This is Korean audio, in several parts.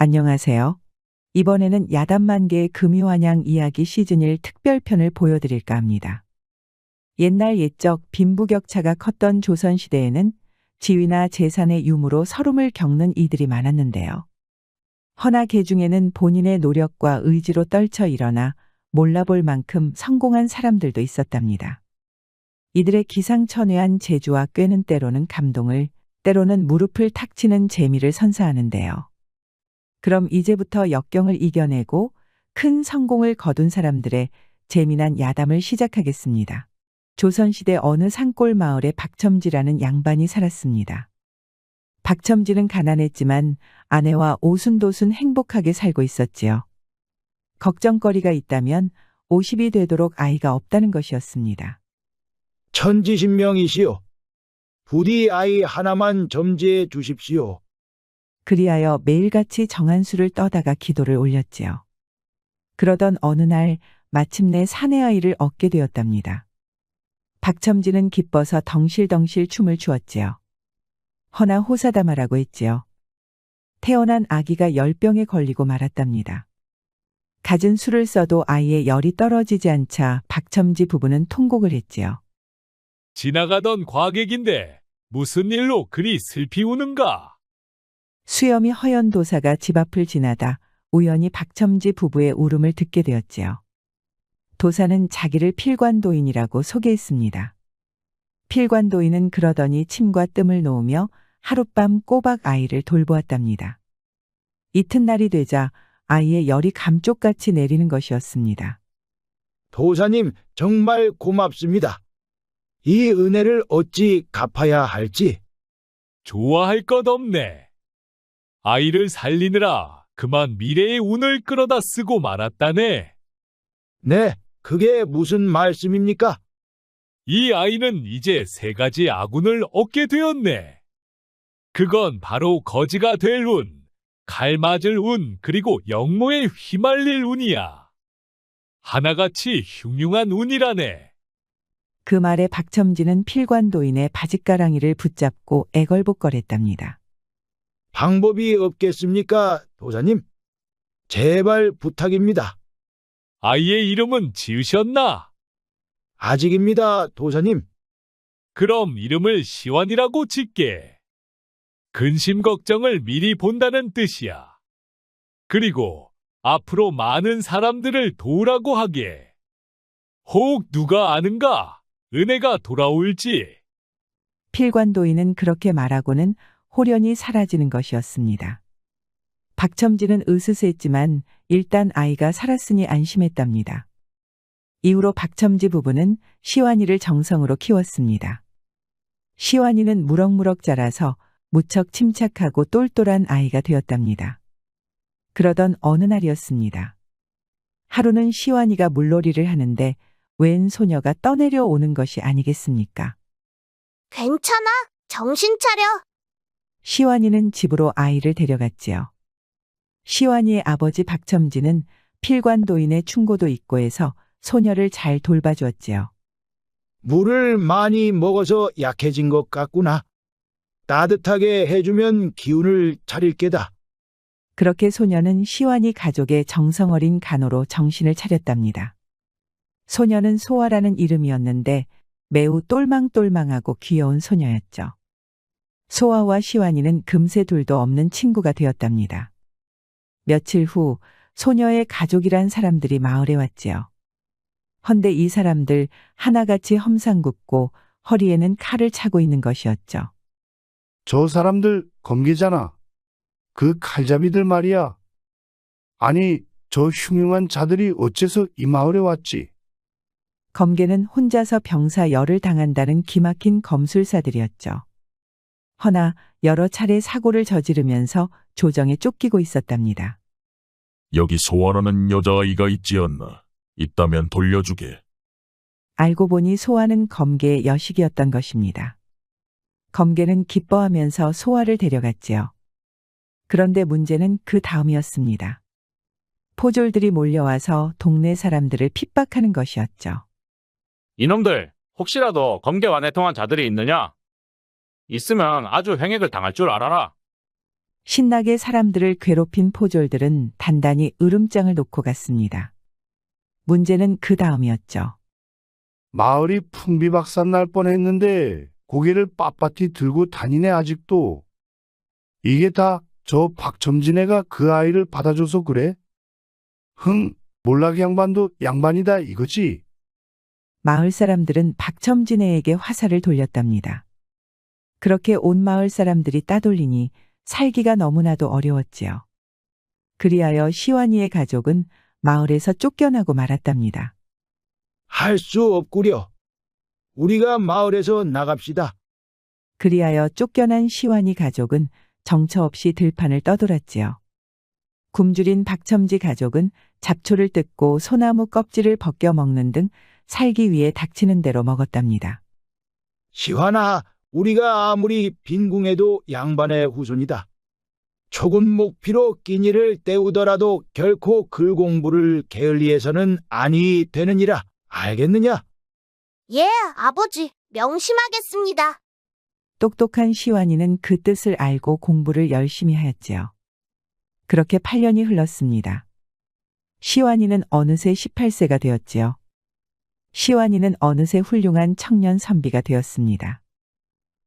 안녕하세요. 이번에는 야단만개의 금이환양 이야기 시즌 1 특별편을 보여드릴까 합니다. 옛날 옛적 빈부격차가 컸던 조선시대에는 지위나 재산의 유무로 서름을 겪는 이들이 많았는데요. 허나 그 중에는 본인의 노력과 의지로 떨쳐 일어나 몰라볼 만큼 성공한 사람들도 있었답니다. 이들의 기상천외한 재주와 꾀는 때로는 감동을, 때로는 무릎을 탁 치는 재미를 선사하는데요. 그럼 이제부터 역경을 이겨내고 큰 성공을 거둔 사람들의 재미난 야담을 시작하겠습니다. 조선시대 어느 산골 마을에 박첨지라는 양반이 살았습니다. 박첨지는 가난했지만 아내와 오순도순 행복하게 살고 있었지요. 걱정거리가 있다면 50이 되도록 아이가 없다는 것이었습니다. 천지신명이시오. 부디 아이 하나만 점지해 주십시오. 그리하여 매일같이 정한수를 떠다가 기도를 올렸지요. 그러던 어느 날 마침내 사내아이를 얻게 되었답니다. 박첨지는 기뻐서 덩실덩실 춤을 추었지요. 허나 호사다마라고 했지요. 태어난 아기가 열병에 걸리고 말았답니다. 갖은 수를 써도 아이의 열이 떨어지지 않자 박첨지 부부는 통곡을 했지요. 지나가던 과객인데 무슨 일로 그리 슬피 우는가? 수염이 허연 도사가 집 앞을 지나다 우연히 박첨지 부부의 울음을 듣게 되었지요. 도사는 자기를 필관도인이라고 소개했습니다. 필관도인은 그러더니 침과 뜸을 놓으며 하룻밤 꼬박 아이를 돌보았답니다. 이튿날이 되자 아이의 열이 감쪽같이 내리는 것이었습니다. 도사님 정말 고맙습니다. 이 은혜를 어찌 갚아야 할지. 좋아할 것 없네. 아이를 살리느라 그만 미래의 운을 끌어다 쓰고 말았다네. 네, 그게 무슨 말씀입니까? 이 아이는 이제 3가지 아군을 얻게 되었네. 그건 바로 거지가 될 운, 칼 맞을 운, 그리고 영모에 휘말릴 운이야. 하나같이 흉흉한 운이라네. 그 말에 박첨지는 필관도인의 바짓가랑이를 붙잡고 애걸복걸했답니다. 방법이 없겠습니까, 도사님? 제발 부탁입니다. 아이의 이름은 지으셨나? 아직입니다, 도사님. 그럼 이름을 시완이라고 짓게. 근심 걱정을 미리 본다는 뜻이야. 그리고 앞으로 많은 사람들을 도우라고 하게. 혹 누가 아는가? 은혜가 돌아올지. 필관도인은 그렇게 말하고는 홀연히 사라지는 것이었습니다. 박첨지는 으스스했지만 일단 아이가 살았으니 안심했답니다. 이후로 박첨지 부부는 시완이를 정성으로 키웠습니다. 시완이는 무럭무럭 자라서 무척 침착하고 똘똘한 아이가 되었답니다. 그러던 어느 날이었습니다. 하루는 시완이가 물놀이를 하는데 웬 소녀가 떠내려 오는 것이 아니겠습니까? 괜찮아? 정신 차려. 시완이는 집으로 아이를 데려갔지요. 시완이의 아버지 박첨지는 필관도인의 충고도 있고 해서 소녀를 잘 돌봐주었지요. 물을 많이 먹어서 약해진 것 같구나. 따뜻하게 해주면 기운을 차릴 게다. 그렇게 소녀는 시완이 가족의 정성어린 간호로 정신을 차렸답니다. 소녀는 소아라는 이름이었는데 매우 똘망똘망하고 귀여운 소녀였죠. 소아와 시완이는 금세 둘도 없는 친구가 되었답니다. 며칠 후 소녀의 가족이란 사람들이 마을에 왔지요. 헌데 이 사람들 하나같이 험상궂고 허리에는 칼을 차고 있는 것이었죠. 저 사람들 검기잖아. 그 칼잡이들 말이야. 아니, 저 흉흉한 자들이 어째서 이 마을에 왔지? 검계는 혼자서 병사 열을 당한다는 기막힌 검술사들이었죠. 허나 여러 차례 사고를 저지르면서 조정에 쫓기고 있었답니다. 여기 소환하는 여자아이가 있지 않나? 있다면 돌려주게. 알고 보니 소아는 검계의 여식이었던 것입니다. 검계는 기뻐하면서 소아를 데려갔지요. 그런데 문제는 그 다음이었습니다. 포졸들이 몰려와서 동네 사람들을 핍박하는 것이었죠. 이놈들, 혹시라도 검계와 내통한 자들이 있느냐? 있으면 아주 횡액을 당할 줄 알아라. 신나게 사람들을 괴롭힌 포졸들은 단단히 으름장을 놓고 갔습니다. 문제는 그 다음이었죠. 마을이 풍비박산 날 뻔했는데 고개를 빳빳이 들고 다니네 아직도. 이게 다 저 박첨진애가 그 아이를 받아줘서 그래? 몰락 양반도 양반이다 이거지? 마을 사람들은 박첨진애에게 화살을 돌렸답니다. 그렇게 온 마을 사람들이 따돌리니 살기가 너무나도 어려웠지요. 그리하여 시완이의 가족은 마을에서 쫓겨나고 말았답니다. 할 수 없구려. 우리가 마을에서 나갑시다. 그리하여 쫓겨난 시완이 가족은 정처 없이 들판을 떠돌았지요. 굶주린 박첨지 가족은 잡초를 뜯고 소나무 껍질을 벗겨 먹는 등 살기 위해 닥치는 대로 먹었답니다. 시환아, 우리가 아무리 빈궁해도 양반의 후손이다. 초군 목피로 끼니를 때우더라도 결코 글 공부를 게을리해서는 아니 되느니라. 알겠느냐? 예, 아버지, 명심하겠습니다. 똑똑한 시완이는 그 뜻을 알고 공부를 열심히 하였지요. 그렇게 8년이 흘렀습니다. 시완이는 어느새 18세가 되었지요. 시완이는 어느새 훌륭한 청년 선비가 되었습니다.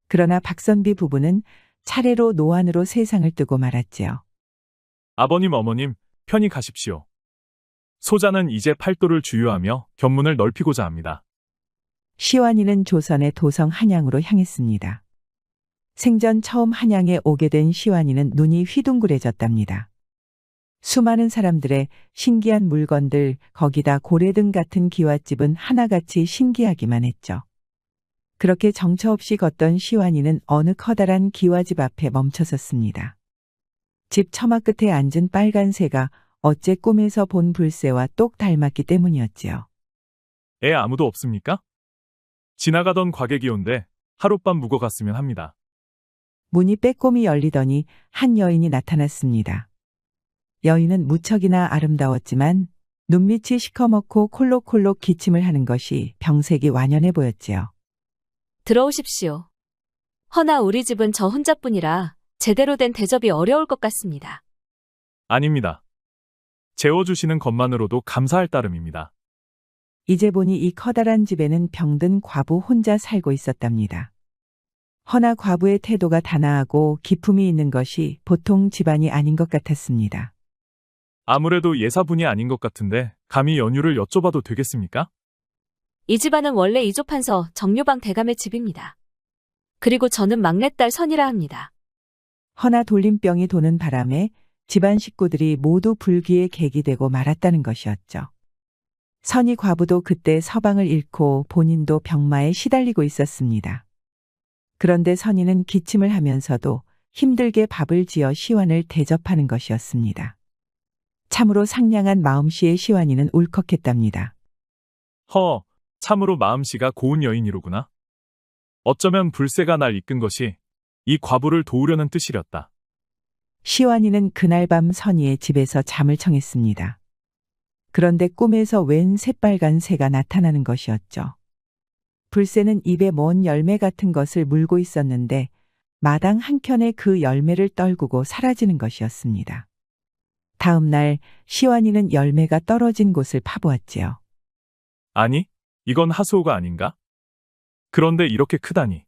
그러나 박선비 부부는 차례로 노안으로 세상을 뜨고 말았지요. 아버님, 어머님, 편히 가십시오. 소자는 이제 팔도를 주유하며 견문을 넓히고자 합니다. 시완이는 조선의 도성 한양으로 향했습니다. 생전 처음 한양에 오게 된 시완이는 눈이 휘둥그레졌답니다. 수많은 사람들의 신기한 물건들, 거기다 고래등 같은 기와집은 하나같이 신기하기만 했죠. 그렇게 정처 없이 걷던 시완이는 어느 커다란 기와집 앞에 멈춰섰습니다. 집 처마 끝에 앉은 빨간 새가 어째 꿈에서 본 불새와 똑 닮았기 때문이었지요. 애 아무도 없습니까? 지나가던 과객이온데 하룻밤 묵어 갔으면 합니다. 문이 빼꼼히 열리더니 한 여인이 나타났습니다. 여인은 무척이나 아름다웠지만 눈밑이 시커멓고 콜록콜록 기침을 하는 것이 병색이 완연해 보였지요. 들어오십시오. 허나 우리 집은 저 혼자뿐이라 제대로 된 대접이 어려울 것 같습니다. 아닙니다. 재워주시는 것만으로도 감사할 따름입니다. 이제 보니 이 커다란 집에는 병든 과부 혼자 살고 있었답니다. 허나 과부의 태도가 단아하고 기품이 있는 것이 보통 집안이 아닌 것 같았습니다. 아무래도 예사분이 아닌 것 같은데 감히 연유를 여쭤봐도 되겠습니까? 이 집안은 원래 이조판서 정료방 대감의 집입니다. 그리고 저는 막내딸 선이라 합니다. 허나 돌림병이 도는 바람에 집안 식구들이 모두 불귀에 객이되고 말았다는 것이었죠. 선이 과부도 그때 서방을 잃고 본인도 병마에 시달리고 있었습니다. 그런데 선이는 기침을 하면서도 힘들게 밥을 지어 시완을 대접하는 것이었습니다. 참으로 상냥한 마음씨의 시완이는 울컥했답니다. 참으로 마음씨가 고운 여인이로구나. 어쩌면 불새가 날 이끈 것이 이 과부를 도우려는 뜻이렸다. 시완이는 그날 밤 선이의 집에서 잠을 청했습니다. 그런데 꿈에서 웬 새빨간 새가 나타나는 것이었죠. 불새는 입에 먼 열매 같은 것을 물고 있었는데 마당 한켠에 그 열매를 떨구고 사라지는 것이었습니다. 다음 날 시완이는 열매가 떨어진 곳을 파보았지요. 아니, 이건 하수오가 아닌가? 그런데 이렇게 크다니.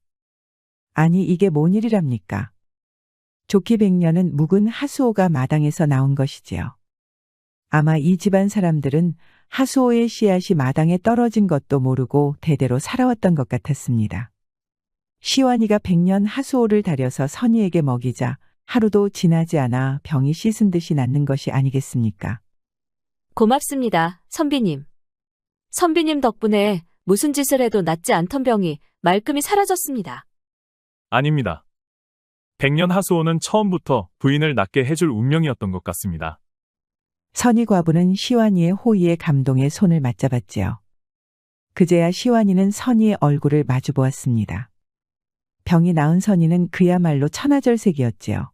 아니 이게 뭔 일이랍니까? 좋기 100년은 묵은 하수오가 마당에서 나온 것이지요. 아마 이 집안 사람들은 하수오의 씨앗이 마당에 떨어진 것도 모르고 대대로 살아왔던 것 같았습니다. 시완이가 100년 하수오를 다려서 선이에게 먹이자 하루도 지나지 않아 병이 씻은 듯이 낫는 것이 아니겠습니까? 고맙습니다, 선비님. 선비님 덕분에 무슨 짓을 해도 낫지 않던 병이 말끔히 사라졌습니다. 아닙니다. 100년 하수오는 처음부터 부인을 낫게 해줄 운명이었던 것 같습니다. 선이 과부는 시완이의 호의에 감동해 손을 맞잡았지요. 그제야 시완이는 선이의 얼굴을 마주 보았습니다. 병이 나은 선이는 그야말로 천하절색이었지요.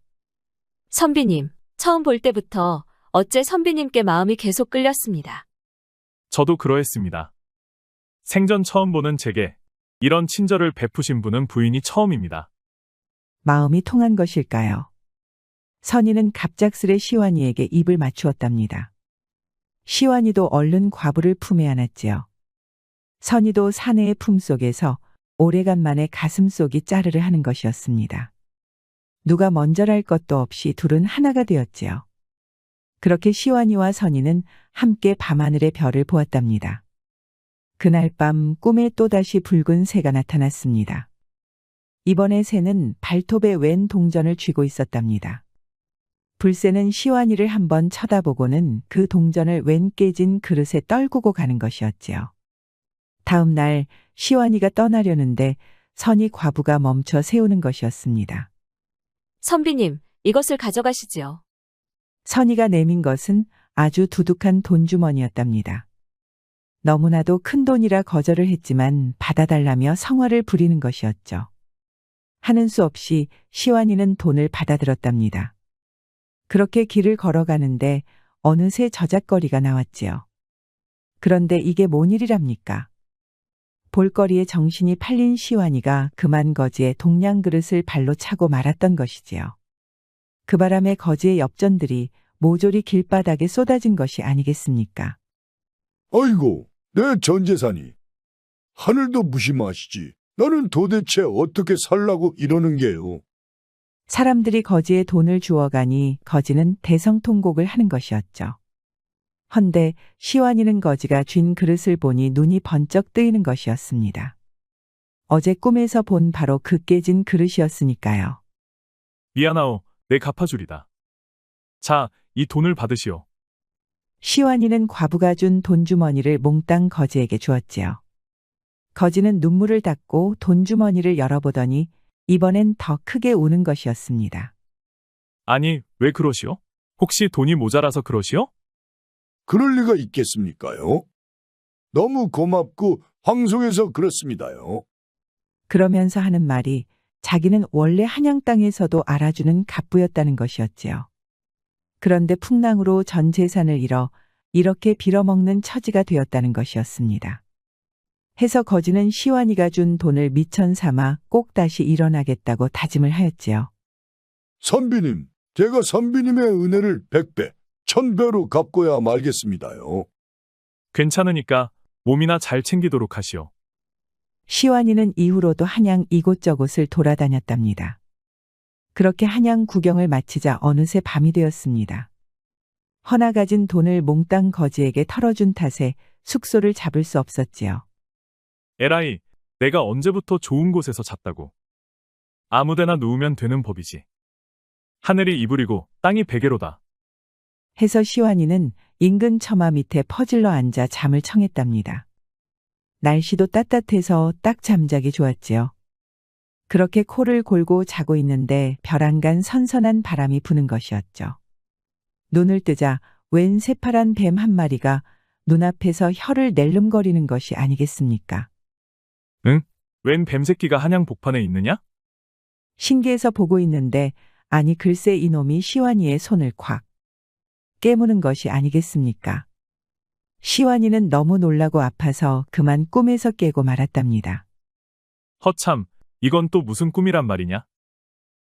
선비님, 처음 볼 때부터 어째 선비님께 마음이 계속 끌렸습니다. 저도 그러했습니다. 생전 처음 보는 제게 이런 친절을 베푸신 분은 부인이 처음입니다. 마음이 통한 것일까요? 선희는 갑작스레 시완이에게 입을 맞추었답니다. 시완이도 얼른 과부를 품에 안았지요. 선희도 사내의 품속에서 오래간만에 가슴속이 짜르르 하는 것이었습니다. 누가 먼저랄 것도 없이 둘은 하나가 되었지요. 그렇게 시완이와 선희는 함께 밤하늘의 별을 보았답니다. 그날 밤 꿈에 또다시 붉은 새가 나타났습니다. 이번에 새는 발톱에 웬 동전을 쥐고 있었답니다. 불새는 시완이를 한번 쳐다보고는 그 동전을 웬 깨진 그릇에 떨구고 가는 것이었지요. 다음 날 시완이가 떠나려는데 선희 과부가 멈춰 세우는 것이었습니다. 선비님, 이것을 가져가시지요. 선희가 내민 것은 아주 두둑한 돈주머니였답니다. 너무나도 큰 돈이라 거절을 했지만 받아달라며 성화를 부리는 것이었죠. 하는 수 없이 시완이는 돈을 받아들었답니다. 그렇게 길을 걸어가는데 어느새 저작거리가 나왔지요. 그런데 이게 뭔 일이랍니까? 볼거리에 정신이 팔린 시완이가 그만 거지에 동양 그릇을 발로 차고 말았던 것이지요. 그 바람에 거지의 엽전들이 모조리 길바닥에 쏟아진 것이 아니겠습니까? 아이고, 내 전재산이. 하늘도 무심하시지. 나는 도대체 어떻게 살라고 이러는 게요. 사람들이 거지에 돈을 주어가니 거지는 대성통곡을 하는 것이었죠. 헌데 시완이는 거지가 쥔 그릇을 보니 눈이 번쩍 뜨이는 것이었습니다. 어제 꿈에서 본 바로 그 깨진 그릇이었으니까요. 미안하오, 내 갚아주리다. 자, 이 돈을 받으시오. 시완이는 과부가 준 돈주머니를 몽땅 거지에게 주었지요. 거지는 눈물을 닦고 돈주머니를 열어보더니 이번엔 더 크게 우는 것이었습니다. 아니, 왜 그러시오? 혹시 돈이 모자라서 그러시오? 그럴 리가 있겠습니까요? 너무 고맙고 황송해서 그렇습니다요. 그러면서 하는 말이 자기는 원래 한양 땅에서도 알아주는 갑부였다는 것이었지요. 그런데 풍랑으로 전 재산을 잃어 이렇게 빌어먹는 처지가 되었다는 것이었습니다. 해서 거지는 시완이가 준 돈을 미천 삼아 꼭 다시 일어나겠다고 다짐을 하였지요. 선비님, 제가 선비님의 은혜를 100배, 1000배로 갚고야 말겠습니다요. 괜찮으니까 몸이나 잘 챙기도록 하시오. 시완이는 이후로도 한양 이곳저곳을 돌아다녔답니다. 그렇게 한양 구경을 마치자 어느새 밤이 되었습니다. 허나 가진 돈을 몽땅 거지에게 털어준 탓에 숙소를 잡을 수 없었지요. 에라이, 내가 언제부터 좋은 곳에서 잤다고. 아무데나 누우면 되는 법이지. 하늘이 이불이고 땅이 베개로다. 해서 시완이는 인근 처마 밑에 퍼질러 앉아 잠을 청했답니다. 날씨도 따뜻해서 딱 잠자기 좋았지요. 그렇게 코를 골고 자고 있는데 벼랑간 선선한 바람이 부는 것이었죠. 눈을 뜨자 웬 새파란 뱀 한 마리가 눈앞에서 혀를 낼름거리는 것이 아니겠습니까? 응? 웬 뱀새끼가 한양 복판에 있느냐? 신기해서 보고 있는데 아니 글쎄 이놈이 시완이의 손을 콱 깨무는 것이 아니겠습니까? 시완이는 너무 놀라고 아파서 그만 꿈에서 깨고 말았답니다. 허참, 이건 또 무슨 꿈이란 말이냐?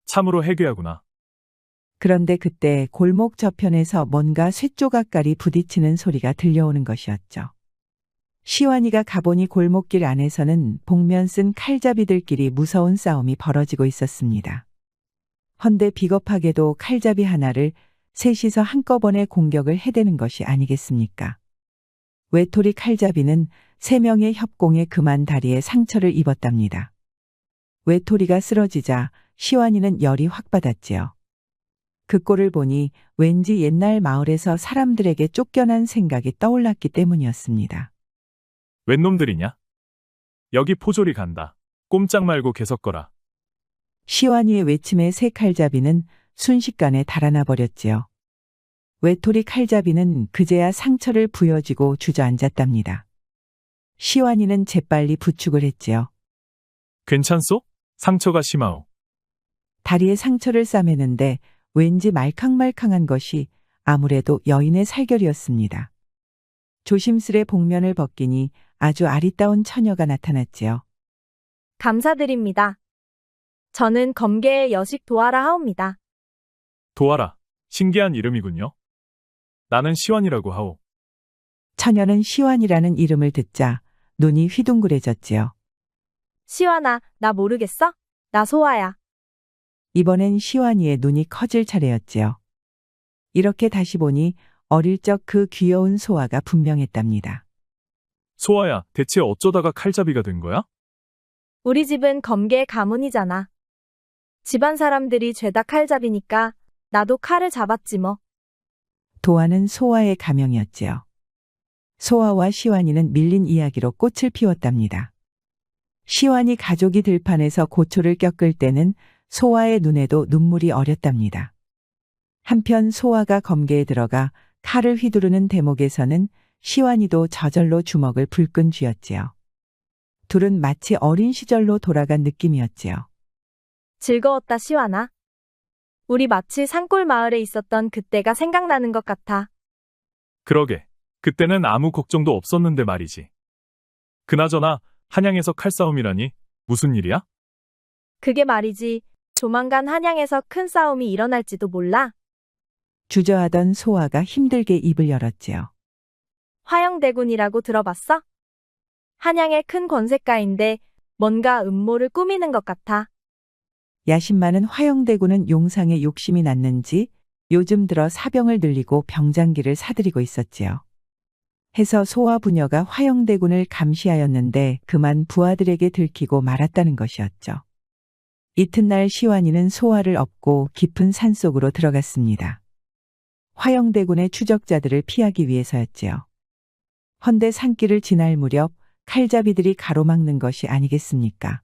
참으로 해괴하구나. 그런데 그때 골목 저편에서 뭔가 쇠조각깔이 부딪히는 소리가 들려오는 것이었죠. 시완이가 가보니 골목길 안에서는 복면 쓴 칼잡이들끼리 무서운 싸움이 벌어지고 있었습니다. 헌데 비겁하게도 칼잡이 하나를 셋이서 한꺼번에 공격을 해대는 것이 아니겠습니까? 외톨이 칼잡이는 3명의 협공에 그만 다리에 상처를 입었답니다. 외톨이가 쓰러지자 시완이는 열이 확 받았지요. 그 꼴을 보니 왠지 옛날 마을에서 사람들에게 쫓겨난 생각이 떠올랐기 때문이었습니다. 웬 놈들이냐? 여기 포졸이 간다. 꼼짝 말고 계속 거라. 시완이의 외침에 새 칼잡이는 순식간에 달아나 버렸지요. 외톨이 칼잡이는 그제야 상처를 부여지고 주저앉았답니다. 시완이는 재빨리 부축을 했지요. 괜찮소? 상처가 심하오. 다리에 상처를 싸매는데 왠지 말캉말캉한 것이 아무래도 여인의 살결이었습니다. 조심스레 복면을 벗기니 아주 아리따운 처녀가 나타났지요. 감사드립니다. 저는 검계의 여식 도하라 하옵니다. 도하라. 신기한 이름이군요. 나는 시완이라고 하오. 처녀는 시완이라는 이름을 듣자 눈이 휘둥그레졌지요. 시완아, 나 모르겠어? 나 소아야. 이번엔 시완이의 눈이 커질 차례였지요. 이렇게 다시 보니 어릴 적 그 귀여운 소아가 분명했답니다. 소아야, 대체 어쩌다가 칼잡이가 된 거야? 우리 집은 검계 가문이잖아. 집안 사람들이 죄다 칼잡이니까 나도 칼을 잡았지 뭐. 도하는 소아의 가명이었지요. 소아와 시완이는 밀린 이야기로 꽃을 피웠답니다. 시완이 가족이 들판에서 고초를 겪을 때는 소아의 눈에도 눈물이 어렸답니다. 한편 소아가 검계에 들어가 칼을 휘두르는 대목에서는 시완이도 저절로 주먹을 불끈 쥐었지요. 둘은 마치 어린 시절로 돌아간 느낌이었지요. 즐거웠다, 시완아. 우리 마치 산골 마을에 있었던 그때가 생각나는 것 같아. 그러게. 그때는 아무 걱정도 없었는데 말이지. 그나저나 한양에서 칼싸움이라니 무슨 일이야? 그게 말이지. 조만간 한양에서 큰 싸움이 일어날지도 몰라. 주저하던 소아가 힘들게 입을 열었지요. 화영대군이라고 들어봤어? 한양의 큰 권세가인데 뭔가 음모를 꾸미는 것 같아. 야심 많은 화영대군은 용상에 욕심이 났는지 요즘 들어 사병을 늘리고 병장기를 사들이고 있었지요. 해서 소아 부녀가 화영대군을 감시하였는데 그만 부하들에게 들키고 말았다는 것이었죠. 이튿날 시완이는 소아를 업고 깊은 산속으로 들어갔습니다. 화영대군의 추적자들을 피하기 위해서였지요. 헌데 산길을 지날 무렵 칼잡이들이 가로막는 것이 아니겠습니까?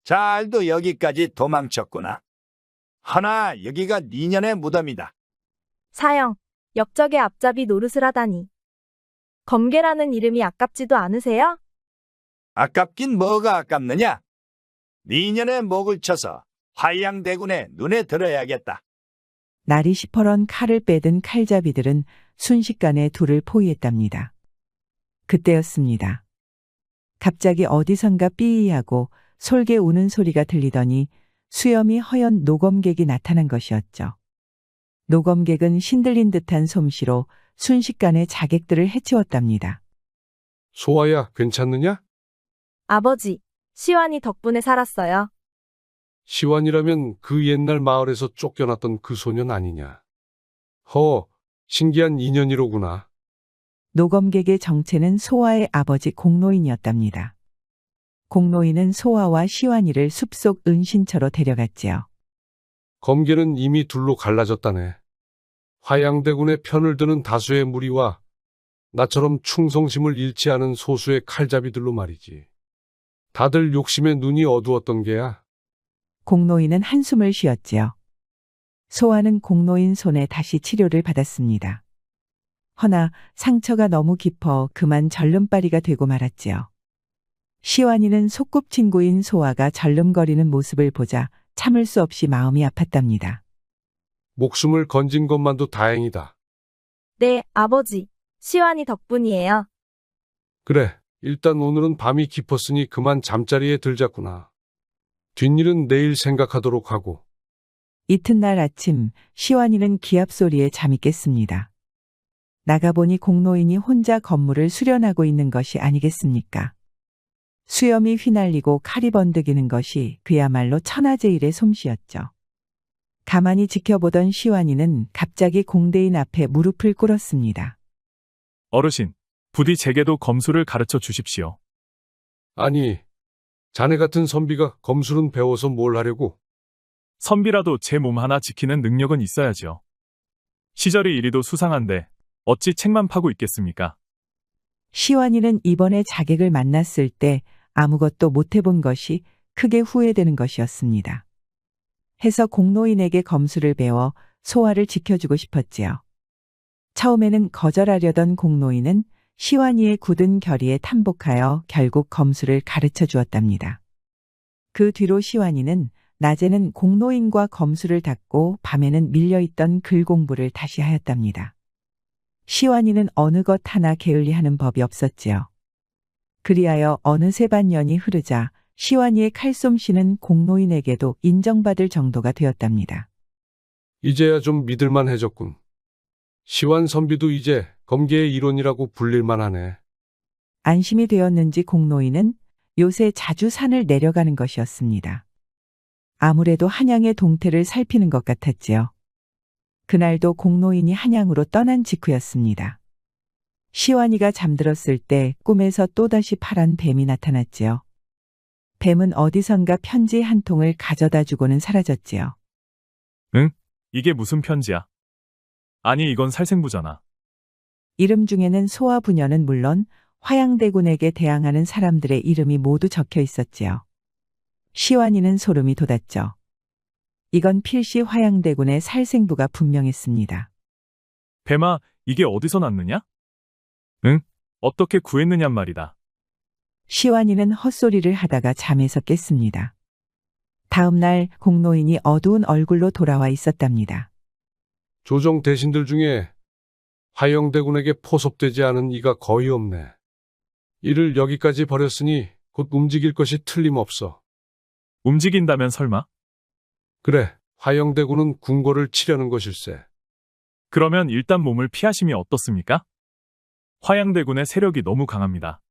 잘도 여기까지 도망쳤구나. 허나 여기가 니년의 무덤이다. 사형, 역적의 앞잡이 노릇을 하다니. 검계라는 이름이 아깝지도 않으세요? 아깝긴 뭐가 아깝느냐? 니년의 목을 쳐서 화양대군의 눈에 들어야겠다. 날이 시퍼런 칼을 빼든 칼잡이들은 순식간에 둘을 포위했답니다. 그때였습니다. 갑자기 어디선가 삐이하고 솔개 우는 소리가 들리더니 수염이 허연 노검객이 나타난 것이었죠. 노검객은 신들린 듯한 솜씨로 순식간에 자객들을 해치웠답니다. 소아야, 괜찮느냐? 아버지, 시완이 덕분에 살았어요. 시완이라면 그 옛날 마을에서 쫓겨났던 그 소년 아니냐. 신기한 인연이로구나. 노검객의 정체는 소아의 아버지 공노인이었답니다. 공노인은 소아와 시완이를 숲속 은신처로 데려갔지요. 검계는 이미 둘로 갈라졌다네. 화양대군의 편을 드는 다수의 무리와 나처럼 충성심을 잃지 않은 소수의 칼잡이들로 말이지. 다들 욕심에 눈이 어두웠던 게야. 공노인은 한숨을 쉬었지요. 소아는 공노인 손에 다시 치료를 받았습니다. 허나 상처가 너무 깊어 그만 절름발이가 되고 말았지요. 시완이는 소꿉친구인 소아가 절름거리는 모습을 보자 참을 수 없이 마음이 아팠답니다. 목숨을 건진 것만도 다행이다. 네, 아버지. 시완이 덕분이에요. 그래, 일단 오늘은 밤이 깊었으니 그만 잠자리에 들자꾸나. 뒷일은 내일 생각하도록 하고. 이튿날 아침 시완이는 기합 소리에 잠이 깼습니다. 나가보니 공노인이 혼자 건물을 수련하고 있는 것이 아니겠습니까? 수염이 휘날리고 칼이 번득이는 것이 그야말로 천하제일의 솜씨였죠. 가만히 지켜보던 시완이는 갑자기 공대인 앞에 무릎을 꿇었습니다. 어르신, 부디 제게도 검술을 가르쳐 주십시오. 아니, 자네 같은 선비가 검술은 배워서 뭘 하려고? 선비라도 제 몸 하나 지키는 능력은 있어야지요. 시절이 이리도 수상한데 어찌 책만 파고 있겠습니까? 시완이는 이번에 자객을 만났을 때 아무것도 못해본 것이 크게 후회되는 것이었습니다. 해서 공노인에게 검술을 배워 소아를 지켜주고 싶었지요. 처음에는 거절하려던 공노인은 시완이의 굳은 결의에 탐복하여 결국 검술을 가르쳐 주었답니다. 그 뒤로 시완이는 낮에는 공노인과 검술을 닦고 밤에는 밀려있던 글 공부를 다시 하였답니다. 시완이는 어느 것 하나 게을리하는 법이 없었지요. 그리하여 어느새 반년이 흐르자 시완이의 칼솜씨는 공노인에게도 인정받을 정도가 되었답니다. 이제야 좀 믿을만해졌군. 시완 선비도 이제 검계의 일원이라고 불릴만 하네. 안심이 되었는지 공노인은 요새 자주 산을 내려가는 것이었습니다. 아무래도 한양의 동태를 살피는 것 같았지요. 그날도 공노인이 한양으로 떠난 직후였습니다. 시완이가 잠들었을 때 꿈에서 또다시 파란 뱀이 나타났지요. 뱀은 어디선가 편지 한 통을 가져다 주고는 사라졌지요. 이게 무슨 편지야? 아니, 이건 살생부잖아. 이름 중에는 소와 부녀는 물론 화양대군에게 대항하는 사람들의 이름이 모두 적혀 있었지요. 시완이는 소름이 돋았죠. 이건 필시 화양대군의 살생부가 분명했습니다. 뱀아, 이게 어디서 났느냐? 어떻게 구했느냔 말이다. 시완이는 헛소리를 하다가 잠에서 깼습니다. 다음 날 공노인이 어두운 얼굴로 돌아와 있었답니다. 조정 대신들 중에 화영대군에게 포섭되지 않은 이가 거의 없네. 이를 여기까지 버렸으니 곧 움직일 것이 틀림없어. 움직인다면 설마? 그래, 화영대군은 궁궐을 치려는 것일세. 그러면 일단 몸을 피하심이 어떻습니까? 화양대군의 세력이 너무 강합니다.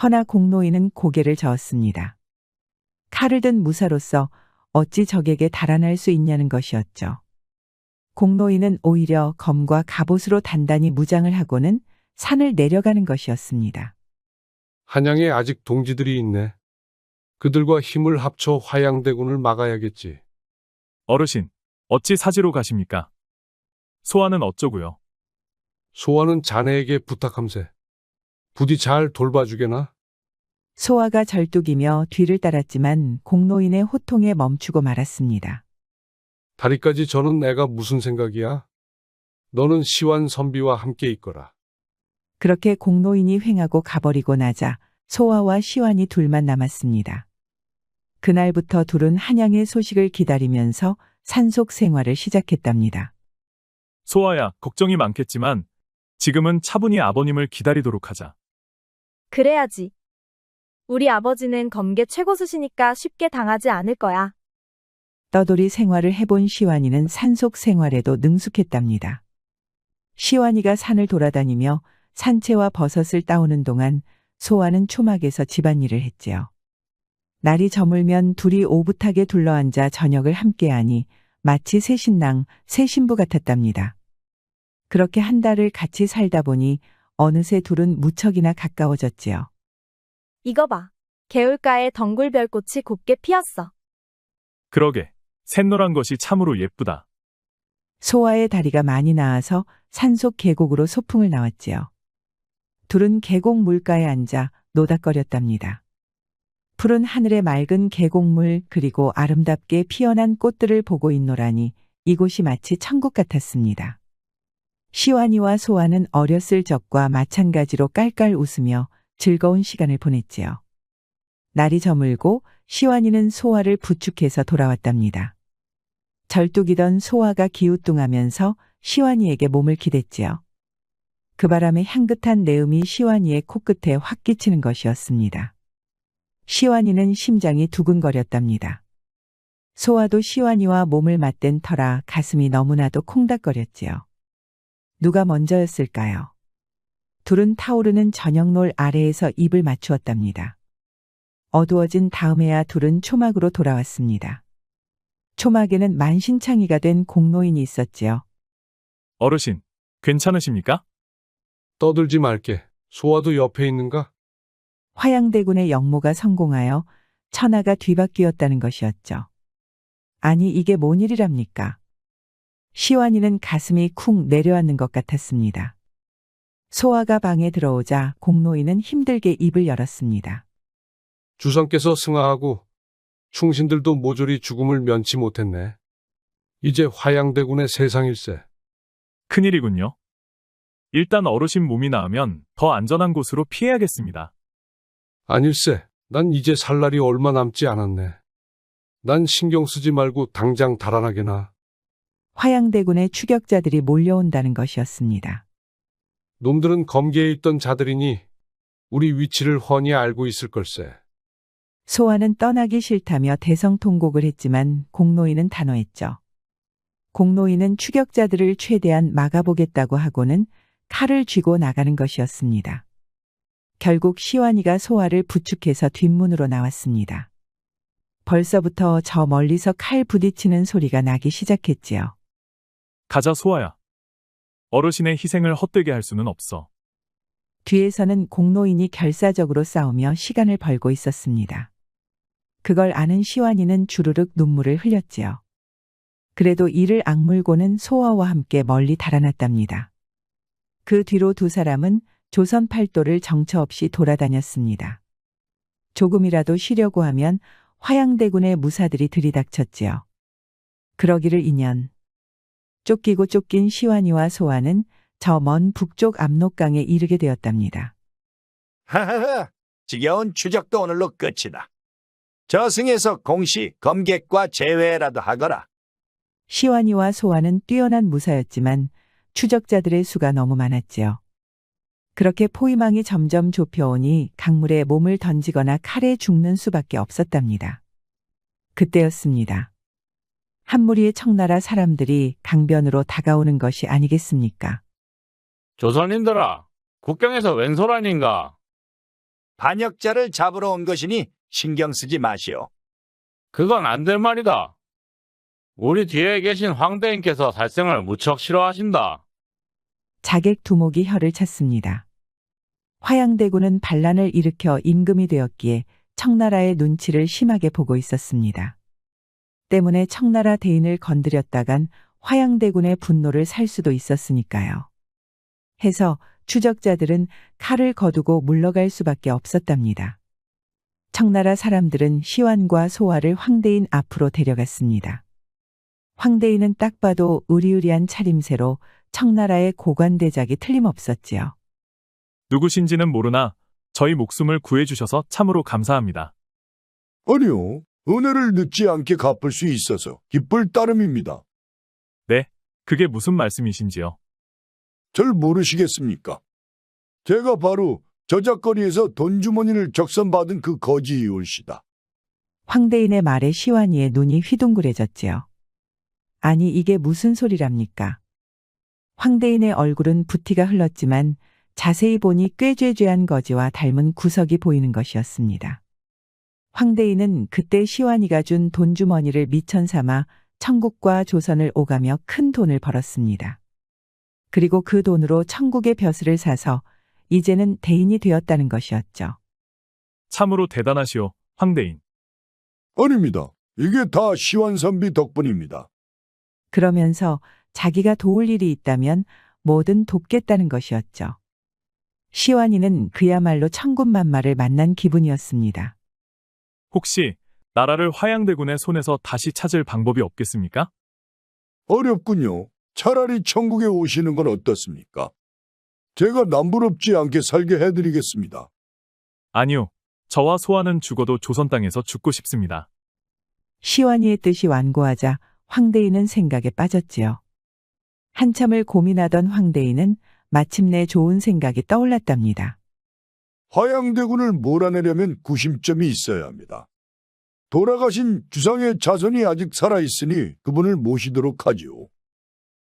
허나 공노인은 고개를 저었습니다. 칼을 든 무사로서 어찌 적에게 달아날 수 있냐는 것이었죠. 공노인은 오히려 검과 갑옷으로 단단히 무장을 하고는 산을 내려가는 것이었습니다. 한양에 아직 동지들이 있네. 그들과 힘을 합쳐 화양대군을 막아야겠지. 어르신, 어찌 사지로 가십니까? 소아는 어쩌고요? 소아는 자네에게 부탁함세. 부디 잘 돌봐주게나? 소아가 절뚝이며 뒤를 따랐지만 공노인의 호통에 멈추고 말았습니다. 다리까지 저는 내가 무슨 생각이야? 너는 시완 선비와 함께 있거라. 그렇게 공노인이 횡하고 가버리고 나자 소아와 시완이 둘만 남았습니다. 그날부터 둘은 한양의 소식을 기다리면서 산속 생활을 시작했답니다. 소아야, 걱정이 많겠지만 지금은 차분히 아버님을 기다리도록 하자. 그래야지. 우리 아버지는 검계 최고수시니까 쉽게 당하지 않을 거야. 떠돌이 생활을 해본 시완이는 산속 생활에도 능숙했답니다. 시완이가 산을 돌아다니며 산채와 버섯을 따오는 동안 소아는 초막에서 집안일을 했지요. 날이 저물면 둘이 오붓하게 둘러앉아 저녁을 함께하니 마치 새 신랑, 새 신부 같았답니다. 그렇게 한 달을 같이 살다 보니 어느새 둘은 무척이나 가까워졌지요. 이거 봐. 개울가에 덩굴별꽃이 곱게 피었어. 그러게, 샛노란 것이 참으로 예쁘다. 소아의 다리가 많이 나아서 산속 계곡으로 소풍을 나왔지요. 둘은 계곡 물가에 앉아 노닥거렸답니다. 푸른 하늘의 맑은 계곡물 그리고 아름답게 피어난 꽃들을 보고 있노라니 이곳이 마치 천국 같았습니다. 시완이와 소아는 어렸을 적과 마찬가지로 깔깔 웃으며 즐거운 시간을 보냈지요. 날이 저물고 시완이는 소아를 부축해서 돌아왔답니다. 절뚝이던 소아가 기우뚱하면서 시완이에게 몸을 기댔지요. 그 바람에 향긋한 내음이 시완이의 코끝에 확 끼치는 것이었습니다. 시완이는 심장이 두근거렸답니다. 소아도 시완이와 몸을 맞댄 터라 가슴이 너무나도 콩닥거렸지요. 누가 먼저였을까요? 둘은 타오르는 저녁놀 아래에서 입을 맞추었답니다. 어두워진 다음에야 둘은 초막으로 돌아왔습니다. 초막에는 만신창이가 된 공노인이 있었지요. 어르신, 괜찮으십니까? 떠들지 말게. 소아도 옆에 있는가? 화양대군의 역모가 성공하여 천하가 뒤바뀌었다는 것이었죠. 아니 이게 뭔 일이랍니까? 시완이는 가슴이 쿵 내려앉는 것 같았습니다. 소아가 방에 들어오자 공노인은 힘들게 입을 열었습니다. 주상께서 승하하고 충신들도 모조리 죽음을 면치 못했네. 이제 화양대군의 세상일세. 큰일이군요. 일단 어르신 몸이 나으면 더 안전한 곳으로 피해야겠습니다. 아닐세. 난 이제 살 날이 얼마 남지 않았네. 난 신경 쓰지 말고 당장 달아나게나. 화양대군의 추격자들이 몰려온다는 것이었습니다. 놈들은 검계에 있던 자들이니 우리 위치를 훤히 알고 있을 걸세. 소아는 떠나기 싫다며 대성통곡을 했지만 공노인은 단호했죠. 공노인은 추격자들을 최대한 막아보겠다고 하고는 칼을 쥐고 나가는 것이었습니다. 결국 시완이가 소아를 부축해서 뒷문으로 나왔습니다. 벌써부터 저 멀리서 칼 부딪히는 소리가 나기 시작했지요. 가자, 소아야. 어르신의 희생을 헛되게 할 수는 없어. 뒤에서는 공노인이 결사적으로 싸우며 시간을 벌고 있었습니다. 그걸 아는 시완이는 주르륵 눈물을 흘렸지요. 그래도 이를 악물고는 소아와 함께 멀리 달아났답니다. 그 뒤로 두 사람은 조선 팔도를 정처 없이 돌아다녔습니다. 조금이라도 쉬려고 하면 화양대군의 무사들이 들이닥쳤지요. 그러기를 인연. 쫓기고 쫓긴 시완이와 소아는 저 먼 북쪽 압록강에 이르게 되었답니다. 하하하, 지겨운 추적도 오늘로 끝이다. 저승에서 공시 검객과 재회라도 하거라. 시완이와 소아는 뛰어난 무사였지만 추적자들의 수가 너무 많았지요. 그렇게 포위망이 점점 좁혀오니 강물에 몸을 던지거나 칼에 죽는 수밖에 없었답니다. 그때였습니다. 한 무리의 청나라 사람들이 강변으로 다가오는 것이 아니겠습니까? 조선인들아, 국경에서 웬소리 아닌가? 반역자를 잡으러 온 것이니 신경 쓰지 마시오. 그건 안 될 말이다. 우리 뒤에 계신 황대인께서 살생을 무척 싫어하신다. 자객 두목이 혀를 찼습니다. 화양대군은 반란을 일으켜 임금이 되었기에 청나라의 눈치를 심하게 보고 있었습니다. 때문에 청나라 대인을 건드렸다간 화양대군의 분노를 살 수도 있었으니까요. 해서 추적자들은 칼을 거두고 물러갈 수밖에 없었답니다. 청나라 사람들은 시완과 소아를 황대인 앞으로 데려갔습니다. 황대인은 딱 봐도 으리으리한 차림새로 청나라의 고관대작이 틀림없었지요. 누구신지는 모르나 저희 목숨을 구해주셔서 참으로 감사합니다. 아니요, 은혜를 늦지 않게 갚을 수 있어서 기쁠 따름입니다. 네, 그게 무슨 말씀이신지요? 절 모르시겠습니까? 제가 바로 저작거리에서 돈주머니를 적선받은 그 거지이올시다. 황대인의 말에 시완이의 눈이 휘둥그레졌지요. 아니 이게 무슨 소리랍니까? 황대인의 얼굴은 붓티가 흘렀지만 자세히 보니 꾀죄죄한 거지와 닮은 구석이 보이는 것이었습니다. 황대인은 그때 시완이가 준 돈주머니를 미천 삼아 천국과 조선을 오가며 큰 돈을 벌었습니다. 그리고 그 돈으로 천국의 벼슬을 사서 이제는 대인이 되었다는 것이었죠. 참으로 대단하시오, 황대인. 아닙니다. 이게 다 시완선비 덕분입니다. 그러면서 자기가 도울 일이 있다면 뭐든 돕겠다는 것이었죠. 시완이는 그야말로 천군만마를 만난 기분이었습니다. 혹시 나라를 화양대군의 손에서 다시 찾을 방법이 없겠습니까? 어렵군요. 차라리 천국에 오시는 건 어떻습니까? 제가 남부럽지 않게 살게 해드리겠습니다. 아니요, 저와 소아는 죽어도 조선 땅에서 죽고 싶습니다. 시완이의 뜻이 완고하자 황대인은 생각에 빠졌지요. 한참을 고민하던 황대인은 마침내 좋은 생각이 떠올랐답니다. 화양대군을 몰아내려면 구심점이 있어야 합니다. 돌아가신 주상의 자손이 아직 살아있으니 그분을 모시도록 하지요.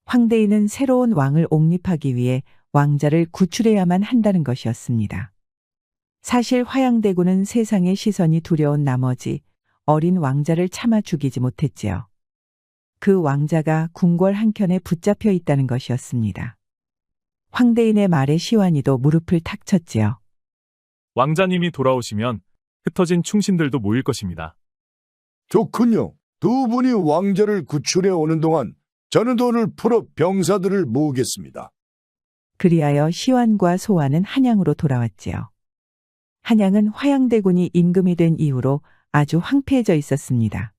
황대인은 새로운 왕을 옹립하기 위해 왕자를 구출해야만 한다는 것이었습니다. 사실 화양대군은 세상의 시선이 두려운 나머지 어린 왕자를 차마 죽이지 못했지요. 그 왕자가 궁궐 한켠에 붙잡혀 있다는 것이었습니다. 황대인의 말에 시완이도 무릎을 탁 쳤지요. 왕자님이 돌아오시면 흩어진 충신들도 모일 것입니다. 좋군요. 두 분이 왕자를 구출해 오는 동안 저는 돈을 풀어 병사들을 모으겠습니다. 그리하여 시완과 소완은 한양으로 돌아왔지요. 한양은 화양대군이 임금이 된 이후로 아주 황폐해져 있었습니다.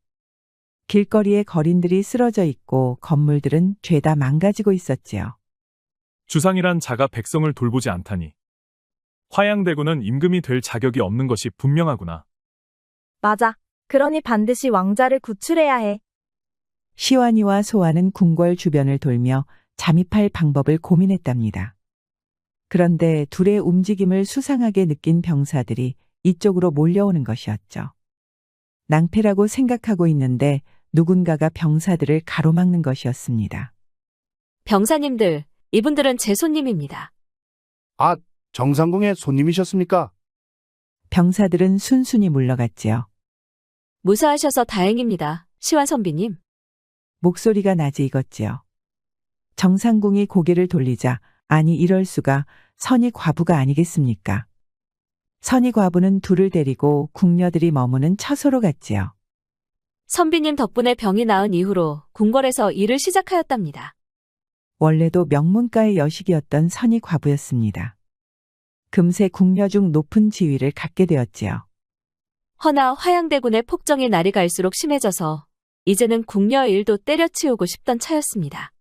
길거리에 거린들이 쓰러져 있고 건물들은 죄다 망가지고 있었지요. 주상이란 자가 백성을 돌보지 않다니. 화양대군은 임금이 될 자격이 없는 것이 분명하구나. 맞아. 그러니 반드시 왕자를 구출해야 해. 시완이와 소완은 궁궐 주변을 돌며 잠입할 방법을 고민했답니다. 그런데 둘의 움직임을 수상하게 느낀 병사들이 이쪽으로 몰려오는 것이었죠. 낭패라고 생각하고 있는데 누군가가 병사들을 가로막는 것이었습니다. 병사님들, 이분들은 제 손님입니다. 아, 정상궁의 손님이셨습니까? 병사들은 순순히 물러갔지요. 무사하셔서 다행입니다. 시완 선비님. 목소리가 낮이 익었지요. 정상궁이 고개를 돌리자 아니 이럴 수가 선희 과부가 아니겠습니까? 선희 과부는 둘을 데리고 궁녀들이 머무는 처소로 갔지요. 선비님 덕분에 병이 나은 이후로 궁궐에서 일을 시작하였답니다. 원래도 명문가의 여식이었던 선희 과부였습니다. 금세 궁녀 중 높은 지위를 갖게 되었지요. 허나 화양대군의 폭정이 날이 갈수록 심해져서 이제는 궁녀 일도 때려치우고 싶던 차였습니다.